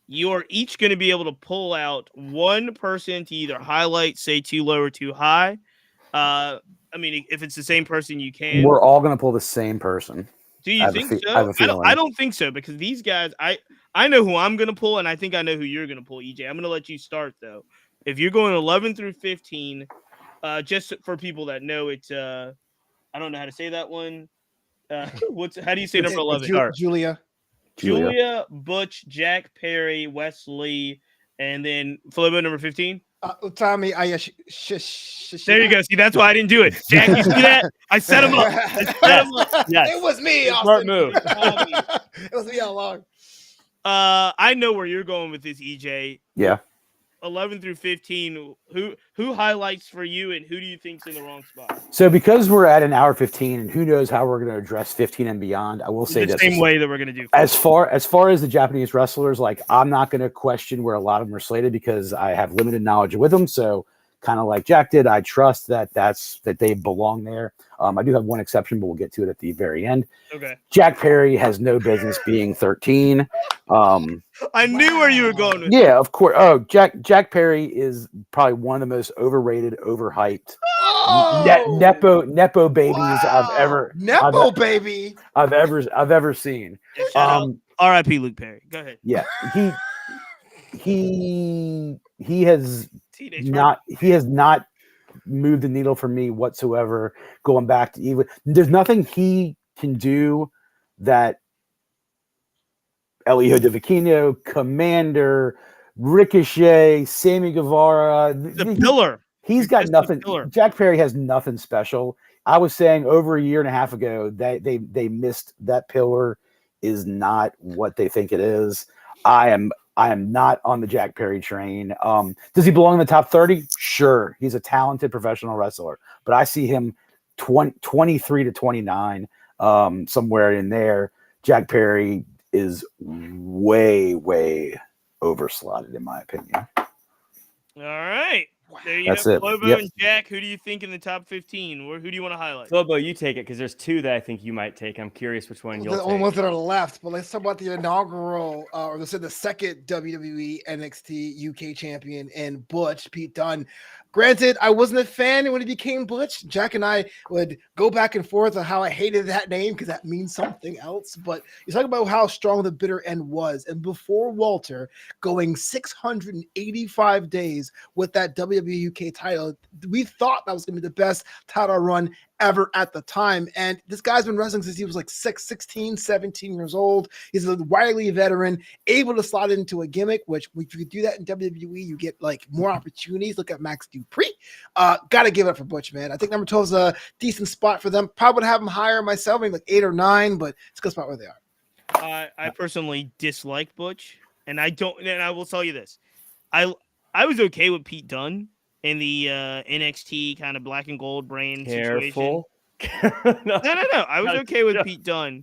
You are each going to be able to pull out one person to either highlight, say too low or too high. I mean, if it's the same person, you can. We're all going to pull the same person. Do you think so? I don't think so, because these guys, I know who I'm going to pull, and I think I know who you're going to pull, EJ. I'm going to let you start, though. If you're going 11 through 15, just for people that know it, I don't know how to say that one. How do you say number 11? Julia, Butch, Jack Perry, Wesley, and then Flobo number 15. Tommy, there you go. See, that's why I didn't do it. Jack, you see that? I set him up. Yes. It was me. Smart move. It was me all along. I know where you're going with this, EJ. Yeah. 11 through 15. Who highlights for you, and who do you think's in the wrong spot? So because we're at an hour 15, and who knows how we're going to address 15 and beyond, I will say the same way that we're going to do. As far as the Japanese wrestlers, like, I'm not going to question where a lot of them are slated because I have limited knowledge with them. So kind of like Jack did, I trust that they belong there. I do have one exception, but we'll get to it at the very end. Okay. Jack Perry has no business being 13. I knew where you were going with that. Of course. Oh, Jack Perry is probably one of the most overrated, overhyped nepo babies I've ever seen. R.I.P. Luke Perry. Go ahead. Yeah, he has not moved the needle for me whatsoever. Going back to even, there's nothing he can do that Elio Divicino, Commander, Ricochet, Sammy Guevara, the pillar. He's got nothing. Jack Perry has nothing special. I was saying over a year and a half ago that they missed that pillar is not what they think it is. I am not on the Jack Perry train. Does he belong in the top 30? Sure. He's a talented professional wrestler, but I see him 23 to 29, somewhere in there. Jack Perry is way, way overslotted, in my opinion. All right. There you That's go. it. Flobo Yep. and Jack, who do you think in the top 15? Who do you want to highlight? Flobo, you take it, because there's two that I think you might take. I'm curious which one you'll take. The only ones that are left, but let's talk about the inaugural, or let's say the second WWE NXT UK champion and Butch, Pete Dunne. Granted, I wasn't a fan when he became Butch. Jack and I would go back and forth on how I hated that name because that means something else. But you talk about how strong the bitter end was. And before Walter going 685 days with that WWE UK title, we thought that was going to be the best title run ever at the time. And this guy's been wrestling since he was like 16, 17 years old. He's a wily veteran, able to slot into a gimmick, which if you do that in WWE, you get like more opportunities. Look at Max Dupree. Got to give it up for Butch, man. I think number 12 is a decent spot for them. Probably would have them higher myself, maybe like 8 or 9, but it's a good spot where they are. I personally dislike Butch, and I will tell you this. I was okay with Pete Dunne in the NXT kind of black and gold brand situation. No. I was okay with Pete Dunne.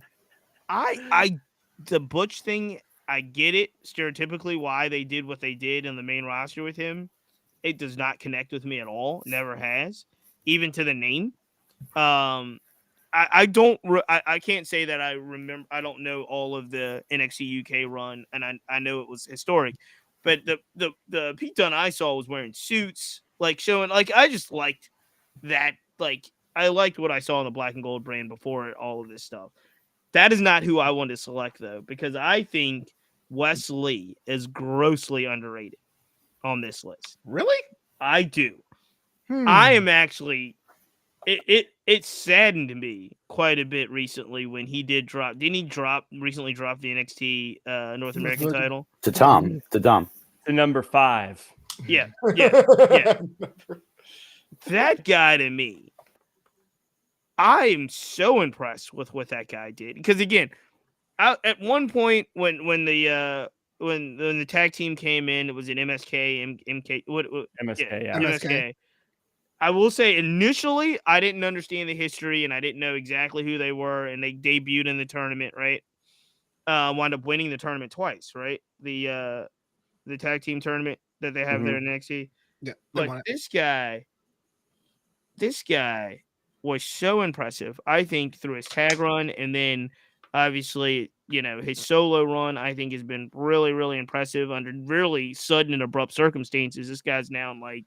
The Butch thing, I get it stereotypically why they did what they did in the main roster with him. It does not connect with me at all. Never has, even to the name. I can't say that I remember. I don't know all of the NXT UK run, and I know it was historic. But the Pete Dunne I saw was wearing suits, like showing, like I just liked that, like I liked what I saw on the Black and Gold brand before all of this stuff. That is not who I want to select, though, because I think Wes Lee is grossly underrated on this list. Really? I do. I am actually it saddened me quite a bit recently when he did drop. Didn't he recently drop the NXT North American title? To Dom. The number 5. Yeah. That guy, to me, I am so impressed with what that guy did. Because again, at one point when the tag team came in, it was an MSK, MSK, yeah. MSK. I will say initially I didn't understand the history and I didn't know exactly who they were, and they debuted in the tournament, right? Wound up winning the tournament twice, right? The tag team tournament that they have there in NXT. Yeah, but this guy was so impressive. I think through his tag run, and then obviously, his solo run, I think has been really, really impressive under really sudden and abrupt circumstances. This guy's now like,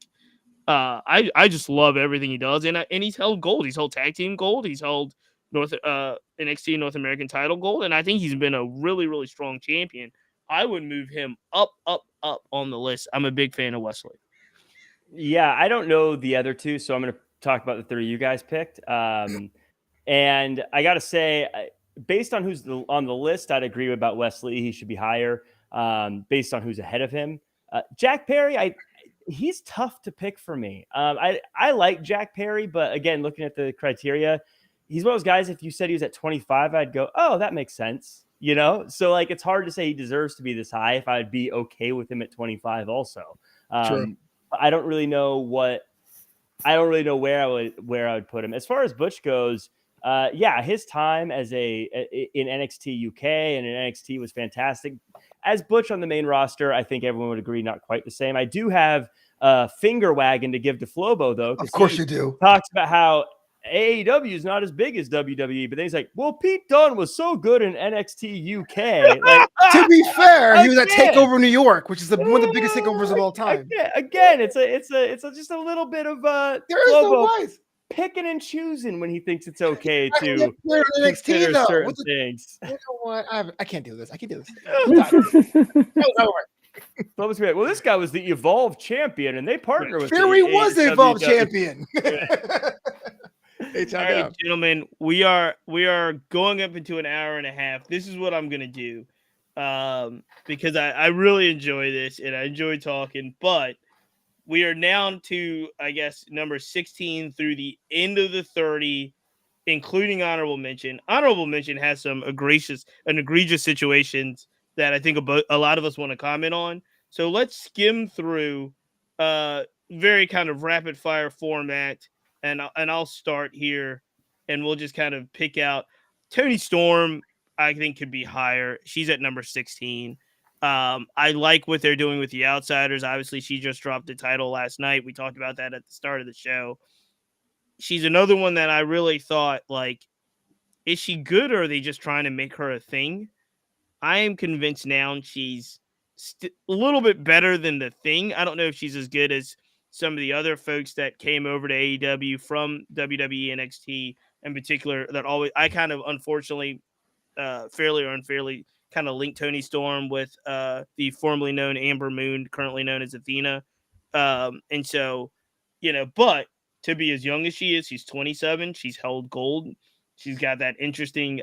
I just love everything he does, and he's held gold. He's held tag team gold. He's held NXT North American title gold, and I think he's been a really, really strong champion. I would move him up on the list. I'm a big fan of Wesley. Yeah, I don't know the other two, so I'm going to talk about the 3 you guys picked. And I got to say, based on who's on the list, I'd agree about Wesley. He should be higher based on who's ahead of him. Jack Perry, he's tough to pick for me. I like Jack Perry, but again, looking at the criteria, he's one of those guys, if you said he was at 25, I'd go, oh, that makes sense. So like, it's hard to say he deserves to be this high if I'd be okay with him at 25 also. I don't really know where I would put him. As far as Butch goes, his time in NXT UK and in NXT was fantastic. As Butch on the main roster, I think everyone would agree not quite the same. I do have a finger wagging to give to Flobo, though. Of course you do. Talks about how AEW is not as big as WWE, but then he's like, well, Pete Dunne was so good in NXT UK. Like, to be fair, he was at TakeOver New York, which is one of the biggest takeovers of all time. Again, it's just a little bit of there is no wise picking and choosing when he thinks it's okay to NXT though. Certain things. You know what? I can't do this. Well, this guy was the Evolve champion, and they partner with Fury was the Evolve champion. All right, gentlemen, we are going up into an hour and a half. This is what I'm gonna do, because I really enjoy this and I enjoy talking. But we are down to, I guess, number 16 through the end of the 30, including honorable mention. Honorable mention has some egregious situations that I think a lot of us want to comment on. So let's skim through very kind of rapid fire format. And I'll start here, and we'll just kind of pick out Toni Storm. I think could be higher. She's at number 16. I like what they're doing with the Outsiders. Obviously, she just dropped the title last night. We talked about that at the start of the show. She's another one that I really thought, like, is she good, or are they just trying to make her a thing? I am convinced now she's a little bit better than the Thing. I don't know if she's as good as some of the other folks that came over to AEW from WWE NXT in particular, that always, I kind of unfortunately, fairly or unfairly, kind of linked Toni Storm with the formerly known Amber Moon, currently known as Athena. And so, but to be as young as she is, she's 27. She's held gold. She's got that interesting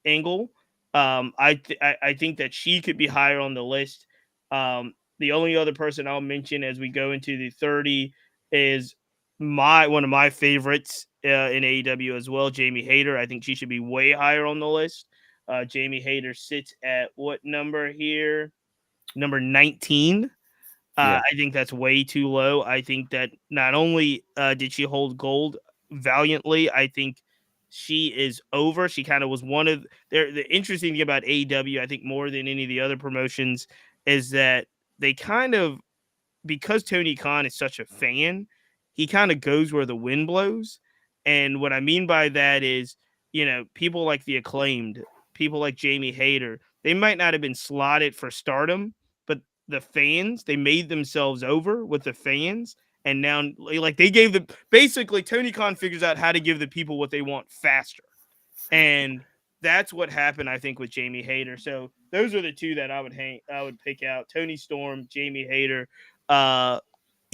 angle. I think that she could be higher on the list. The only other person I'll mention as we go into the 30 is one of my favorites in AEW as well, Jamie Hayter. I think she should be way higher on the list. Jamie Hayter sits at what number here? Number 19. I think that's way too low. I think that not only did she hold gold valiantly, I think she is over. She kind of was one of the interesting thing about AEW, I think more than any of the other promotions, is that they kind of, because Tony Khan is such a fan, he kind of goes where the wind blows. And what I mean by that is, people like the Acclaimed, people like Jamie Hayter, they might not have been slotted for stardom, but the fans, they made themselves over with the fans. And now, like, they gave basically Tony Khan figures out how to give the people what they want faster. And that's what happened, I think, with Jamie Hayter. So those are the two that I would pick out: Tony Storm, Jamie Hayter.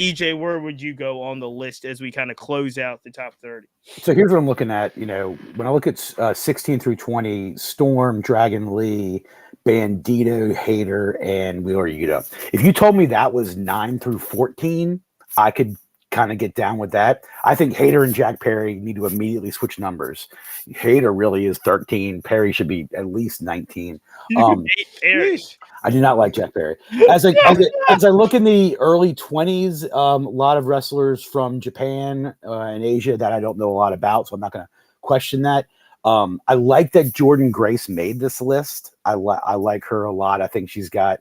EJ, where would you go on the list as we kind of close out the top 30? So here's what I'm looking at. When I look at 16 through 20, Storm, Dragon Lee, Bandito, Hayter, and Wheeler Yuta. If you told me that was 9 through 14, I could kind of get down with that. I think Hayter and Jack Perry need to immediately switch numbers. Hayter really is 13. Perry should be at least 19. I do not like Jack Perry. As I look in the early 20s, a lot of wrestlers from Japan and Asia that I don't know a lot about, so I'm not going to question that. I like that Jordan Grace made this list. I like her a lot. I think she's got,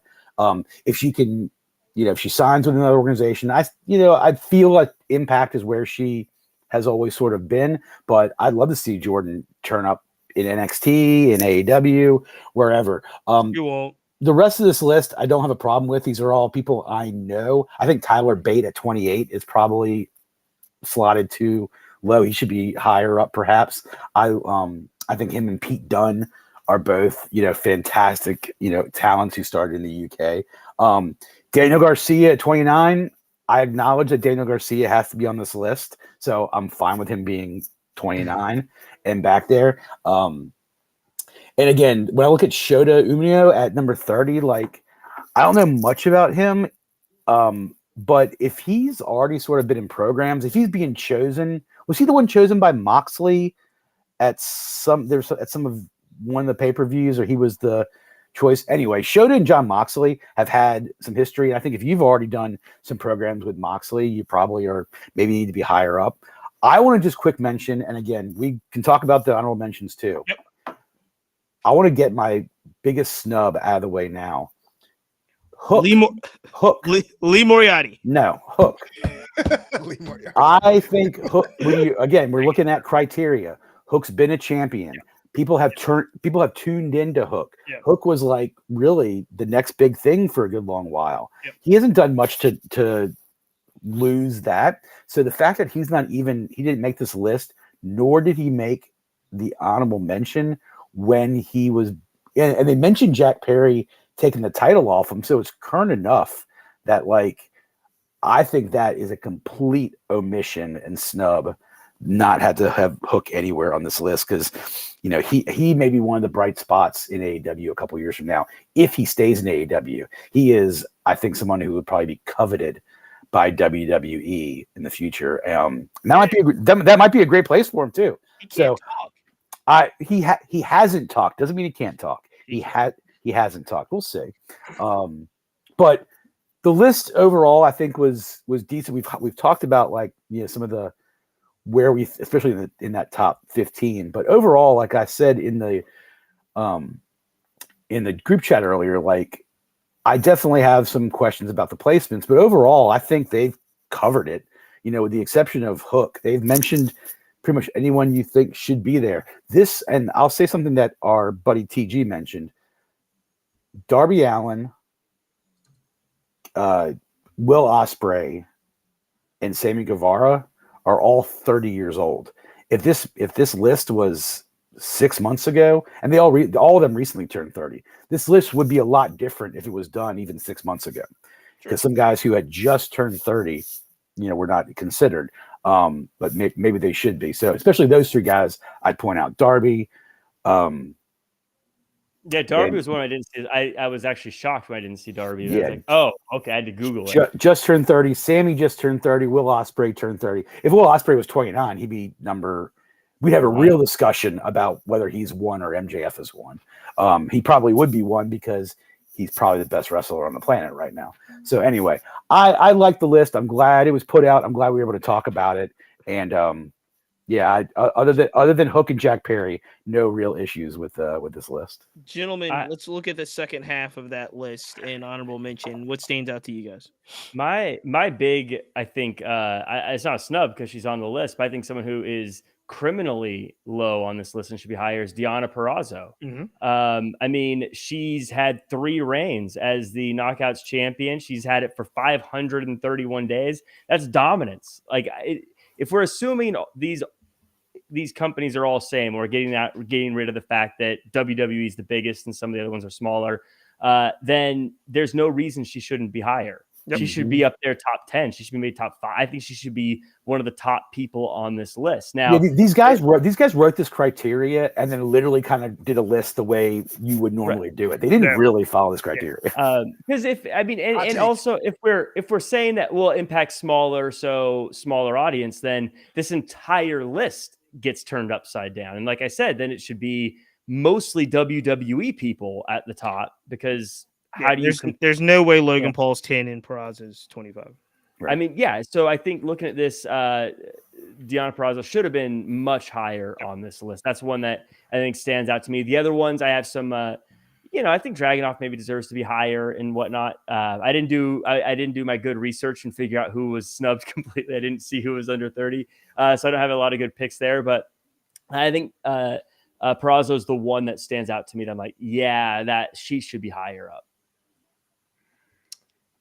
if she can, if she signs with another organization, I feel like Impact is where she has always sort of been, but I'd love to see Jordan turn up in NXT, in AEW, wherever. You won't. The rest of this list, I don't have a problem with. These are all people I know. I think Tyler Bate at 28 is probably slotted too low. He should be higher up, perhaps. I think him and Pete Dunne are both, fantastic, talents who started in the UK. Daniel Garcia at 29. I acknowledge that Daniel Garcia has to be on this list, so I'm fine with him being 29 and back there. And again, when I look at Shota Umino at number 30, like, I don't know much about him, but if he's already sort of been in programs, if he's being chosen, was he the one chosen by Moxley at some of one of the pay-per-views, or he was the choice? Anyway, Shota and John Moxley have had some history. And I think if you've already done some programs with Moxley, you probably maybe need to be higher up. I want to just quick mention, and again, we can talk about the honorable mentions too. Yep. I want to get my biggest snub out of the way now. Hook. Hook. Lee Moriarty. No, Hook. Lee Moriarty. I think Hook. We're looking at criteria. Hook's been a champion. Yeah. People have tuned into Hook. Yeah. Hook was like really the next big thing for a good long while. Yeah. He hasn't done much to lose that. So the fact that he didn't make this list, nor did he make the honorable mention when he was, and they mentioned Jack Perry taking the title off him, so it's current enough that, like, I think that is a complete omission and snub not had to have Hook anywhere on this list, because he may be one of the bright spots in AEW a couple years from now if he stays in AEW. He is, I think, someone who would probably be coveted by WWE in the future. That might be a great place for him too. He can't talk. He hasn't talked. Doesn't mean he can't talk. He hasn't talked. We'll see. But the list overall, I think, was decent. We've talked about, like, some of the where we, especially in that top 15. But overall, like I said in the group chat earlier, like, I definitely have some questions about the placements. But overall, I think they've covered it. With the exception of Hook, they've mentioned pretty much anyone you think should be there. This, and I'll say something that our buddy TG mentioned. Darby Allin, Will Ospreay, and Sammy Guevara are all 30 years old. If this list was 6 months ago, and all of them recently turned 30, this list would be a lot different if it was done even 6 months ago. Because some guys who had just turned 30, were not considered. But maybe they should be. So especially those three guys, I'd point out. Darby. Darby was one I didn't see. I was actually shocked when I didn't see Darby. Yeah. I was like, oh, okay, I had to Google it. Just turned 30. Sammy just turned 30. Will Ospreay turned 30. If Will Ospreay was 29, he'd be we'd have a real discussion about whether he's one or MJF is one. He probably would be one because he's probably the best wrestler on the planet right now. So anyway, I like the list. I'm glad it was put out. I'm glad we were able to talk about it. And other than Hook and Jack Perry, no real issues with this list. Gentlemen, let's look at the second half of that list in honorable mention. What stands out to you guys? My big, I think, it's not a snub because she's on the list, but I think someone who is criminally low on this list and should be higher is Deonna Purrazzo. Mhm. I mean, she's had 3 reigns as the Knockouts champion. She's had it for 531 days. That's dominance. Like, if we're assuming these companies are all same, we're getting rid of the fact that WWE is the biggest and some of the other ones are smaller, then there's no reason she shouldn't be higher. Yep. She should be up there top 10. She should be made top 5. I think she should be one of the top people on this list. Now, these guys wrote this criteria and then literally kind of did a list the way you would normally do it. They didn't really follow this criteria. Because also if we're saying that will impact smaller audience, then this entire list gets turned upside down. And like I said, then it should be mostly WWE people at the top, because there's no way Logan Paul's 10 and Purrazzo's 25. Right. I mean, yeah. So I think looking at this, Deonna Purrazzo should have been much higher on this list. That's one that I think stands out to me. The other ones, I have some, I think Dragunov maybe deserves to be higher and whatnot. I didn't do my good research and figure out who was snubbed completely. I didn't see who was under 30. So I don't have a lot of good picks there, but I think Purrazzo is the one that stands out to me that I'm like, yeah, that she should be higher up.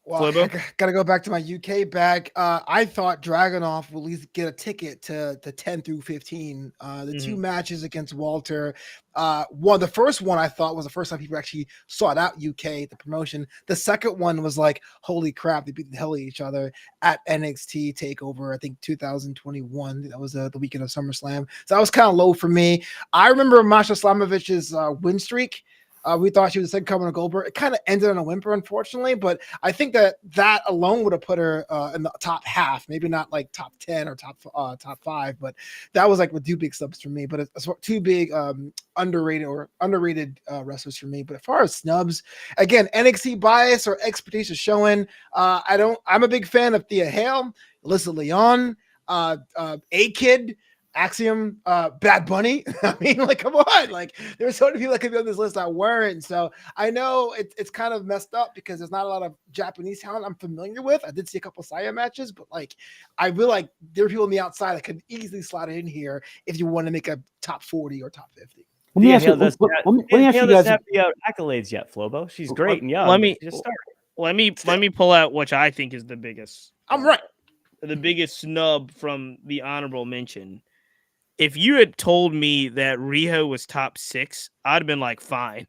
Well, I got to go back to my UK bag. I thought Dragunov will at least get a ticket to 10 through 15. The 2 matches against Walter. The first one I thought was the first time people actually sought out UK, the promotion. The second one was like, holy crap, they beat the hell out of each other at NXT TakeOver, I think 2021. That was the weekend of SummerSlam. So that was kind of low for me. I remember Masha Slamovich's win streak. We thought she was the second coming of Goldberg. It kind of ended on a whimper, unfortunately, but I think that alone would have put her in the top half, maybe not like top 10 or top 5, but that was like with 2 big subs for me. But it's 2 big underrated wrestlers for me. But as far as snubs, again, NXT bias or expertise is showing. I'm a big fan of Thea Hale, Alyssa Leon, A-Kid, Axiom, Bad Bunny. I mean, like, come on, like, there's so many people that could be on this list that weren't. So I know it's kind of messed up because there's not a lot of Japanese talent I'm familiar with. I did see a couple Saya matches, but like, I feel like there are people on the outside that could easily slot it in here if you want to make a top 40 or top 50. Let me ask you guys have the accolades yet, Flobo. She's great and young. Let me pull out which I think is the biggest. I'm right. The biggest snub from the honorable mention. If you had told me that Riho was top 6, I'd have been like, fine.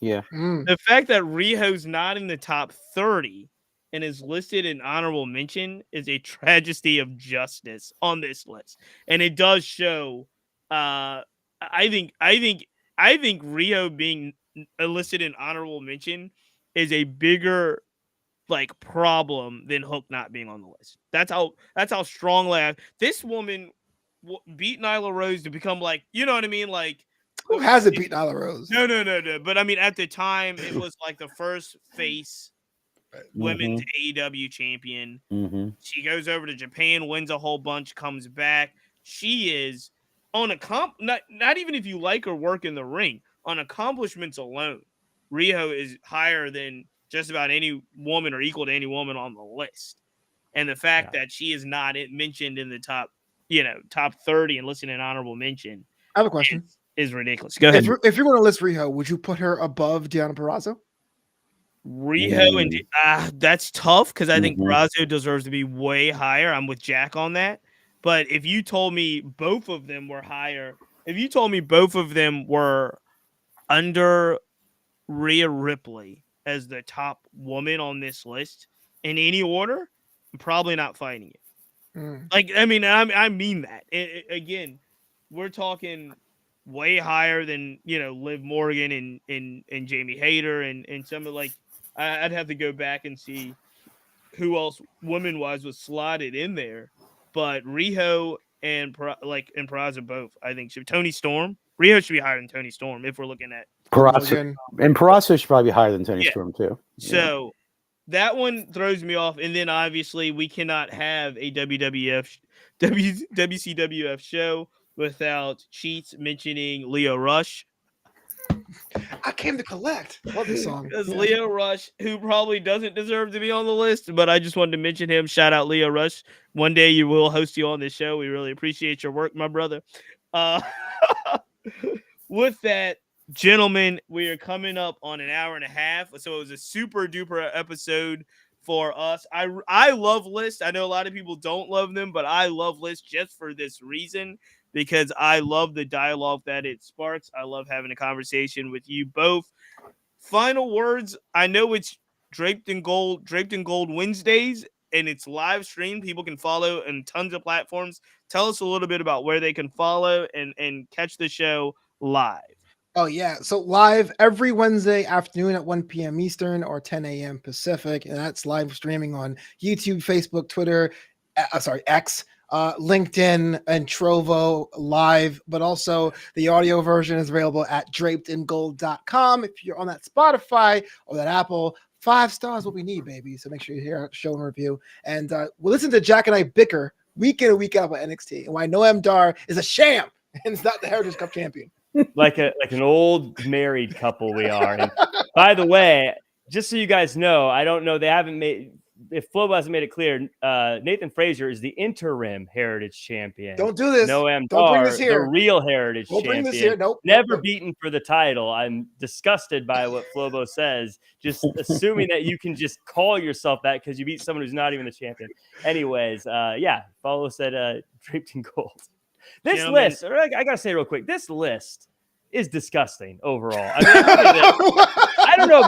Yeah. The fact that Riho's not in the top 30 and is listed in honorable mention is a tragedy of justice on this list. And it does show, I think Riho being listed in honorable mention is a bigger like problem than Hook not being on the list. That's how strongly this woman beat Nyla Rose to become like, you know what I mean? Like, who hasn't beat Nyla Rose? No. But I mean, at the time, it was like the first face women's AEW champion. She goes over to Japan, wins a whole bunch, comes back. She is on not even if you like her work in the ring, on accomplishments alone, Riho is higher than just about any woman or equal to any woman on the list. And the fact that she is not mentioned in the top 30 and listed in honorable mention. I have a question. Is ridiculous. Go ahead. If you're going to list Riho, would you put her above Deonna Purrazzo? Riho and that's tough because I think Purrazzo deserves to be way higher. I'm with Jack on that. But if you told me both of them were higher, if you told me both of them were under Rhea Ripley as the top woman on this list in any order, I'm probably not fighting it. Like, I mean, I mean that. Again, we're talking way higher than, Liv Morgan and Jamie Hayter and some of, like, I'd have to go back and see who else women-wise was slotted in there. But Riho and Purrazzo both, I think, should. Toni Storm. Riho should be higher than Toni Storm if we're looking at Purrazzo. And Purrazzo should probably be higher than Toni Storm, too. So that one throws me off. And then, obviously, we cannot have a WCWF show without Cheats mentioning Leo Rush. I came to collect. Love this song. Because Leo Rush, who probably doesn't deserve to be on the list, but I just wanted to mention him. Shout out Leo Rush. One day you will host you on this show. We really appreciate your work, my brother. Uh, with that, gentlemen, we are coming up on an hour and a half. So it was a super duper episode for us. I love lists. I know a lot of people don't love them, but I love lists just for this reason, because I love the dialogue that it sparks. I love having a conversation with you both. Final words. I know it's Draped in Gold Wednesdays, and it's live stream. People can follow on tons of platforms. Tell us a little bit about where they can follow and catch the show live. Oh, yeah. So live every Wednesday afternoon at 1 p.m. Eastern or 10 a.m. Pacific. And that's live streaming on YouTube, Facebook, Twitter, X, LinkedIn, and Trovo live. But also the audio version is available at drapedingold.com. If you're on that Spotify or that Apple, 5 stars what we need, baby. So make sure you hear our show and review. And we'll listen to Jack and I bicker week in and week out about NXT. And why Noam Dar is a sham and it's not the Heritage Cup champion. Like an old married couple we are. And by the way, just so you guys know, I don't know, they haven't made, if Flobo hasn't made it clear, Nathan Frazier is the interim Heritage champion. Don't do this. Noam Don't Dar, bring this here. the real Heritage Don't champion. bring this here. Nope. Never beaten for the title. I'm disgusted by what Flobo says, just assuming that you can just call yourself that because you beat someone who's not even the champion. Anyways, yeah, follow us at Draped in Gold. This list, I gotta say real quick, this list is disgusting overall. I mean, I don't know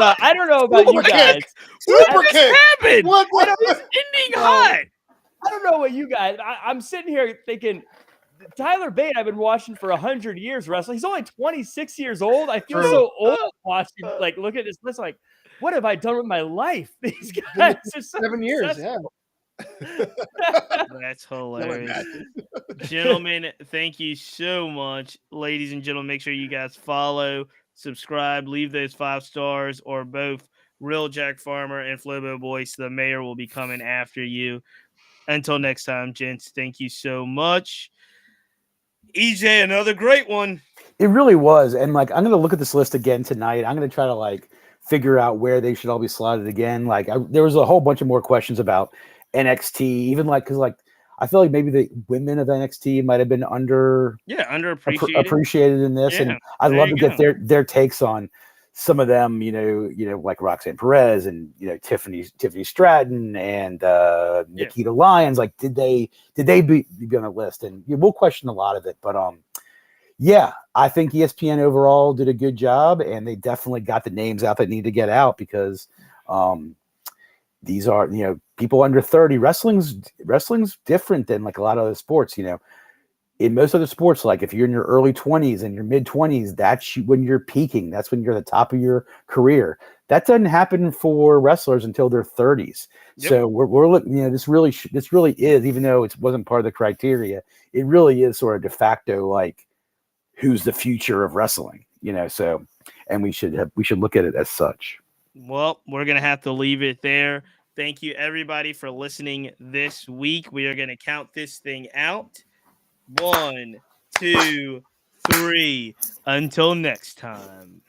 about you guys. Super kick. Happened? What? It's ending hot. I don't know what you guys. I'm sitting here thinking, Tyler Bate, I've been watching for 100 years wrestling. He's only 26 years old. I feel so old watching. Like, look at this list. Like, what have I done with my life? These guys are so 7 years. successful. That's hilarious. Gentlemen, thank you so much. Ladies and gentlemen, make sure you guys follow, subscribe, leave those 5 stars or both. Real Jack Farmer and Flobo Boyce, the mayor, will be coming after you. Until next time, gents, thank you so much. EJ, another great one. It really was. And like, I'm going to look at this list again tonight. I'm going to try to like figure out where they should all be slotted again. Like there was a whole bunch of more questions about NXT, even like, cause like, I feel like maybe the women of NXT might have been underappreciated in this. And I'd love to get their takes on some of them, you know, like Roxanne Perez and, you know, Tiffany Stratton and Nikita Lyons. Like, did they be on the list? And we'll question a lot of it, but yeah, I think ESPN overall did a good job, and they definitely got the names out that need to get out because these are, you know, people under 30. Wrestling's different than like a lot of other sports, you know. In most other sports, like if you're in your early 20s and your mid 20s, that's when you're peaking. That's when you're at the top of your career. That doesn't happen for wrestlers until their 30s. Yep. So we're looking, you know, this really is, even though it wasn't part of the criteria, it really is sort of de facto like who's the future of wrestling, you know. So, and we should look at it as such. Well, we're gonna have to leave it there. Thank you everybody for listening this week. We are gonna count this thing out. 1, 2, 3. Until next time.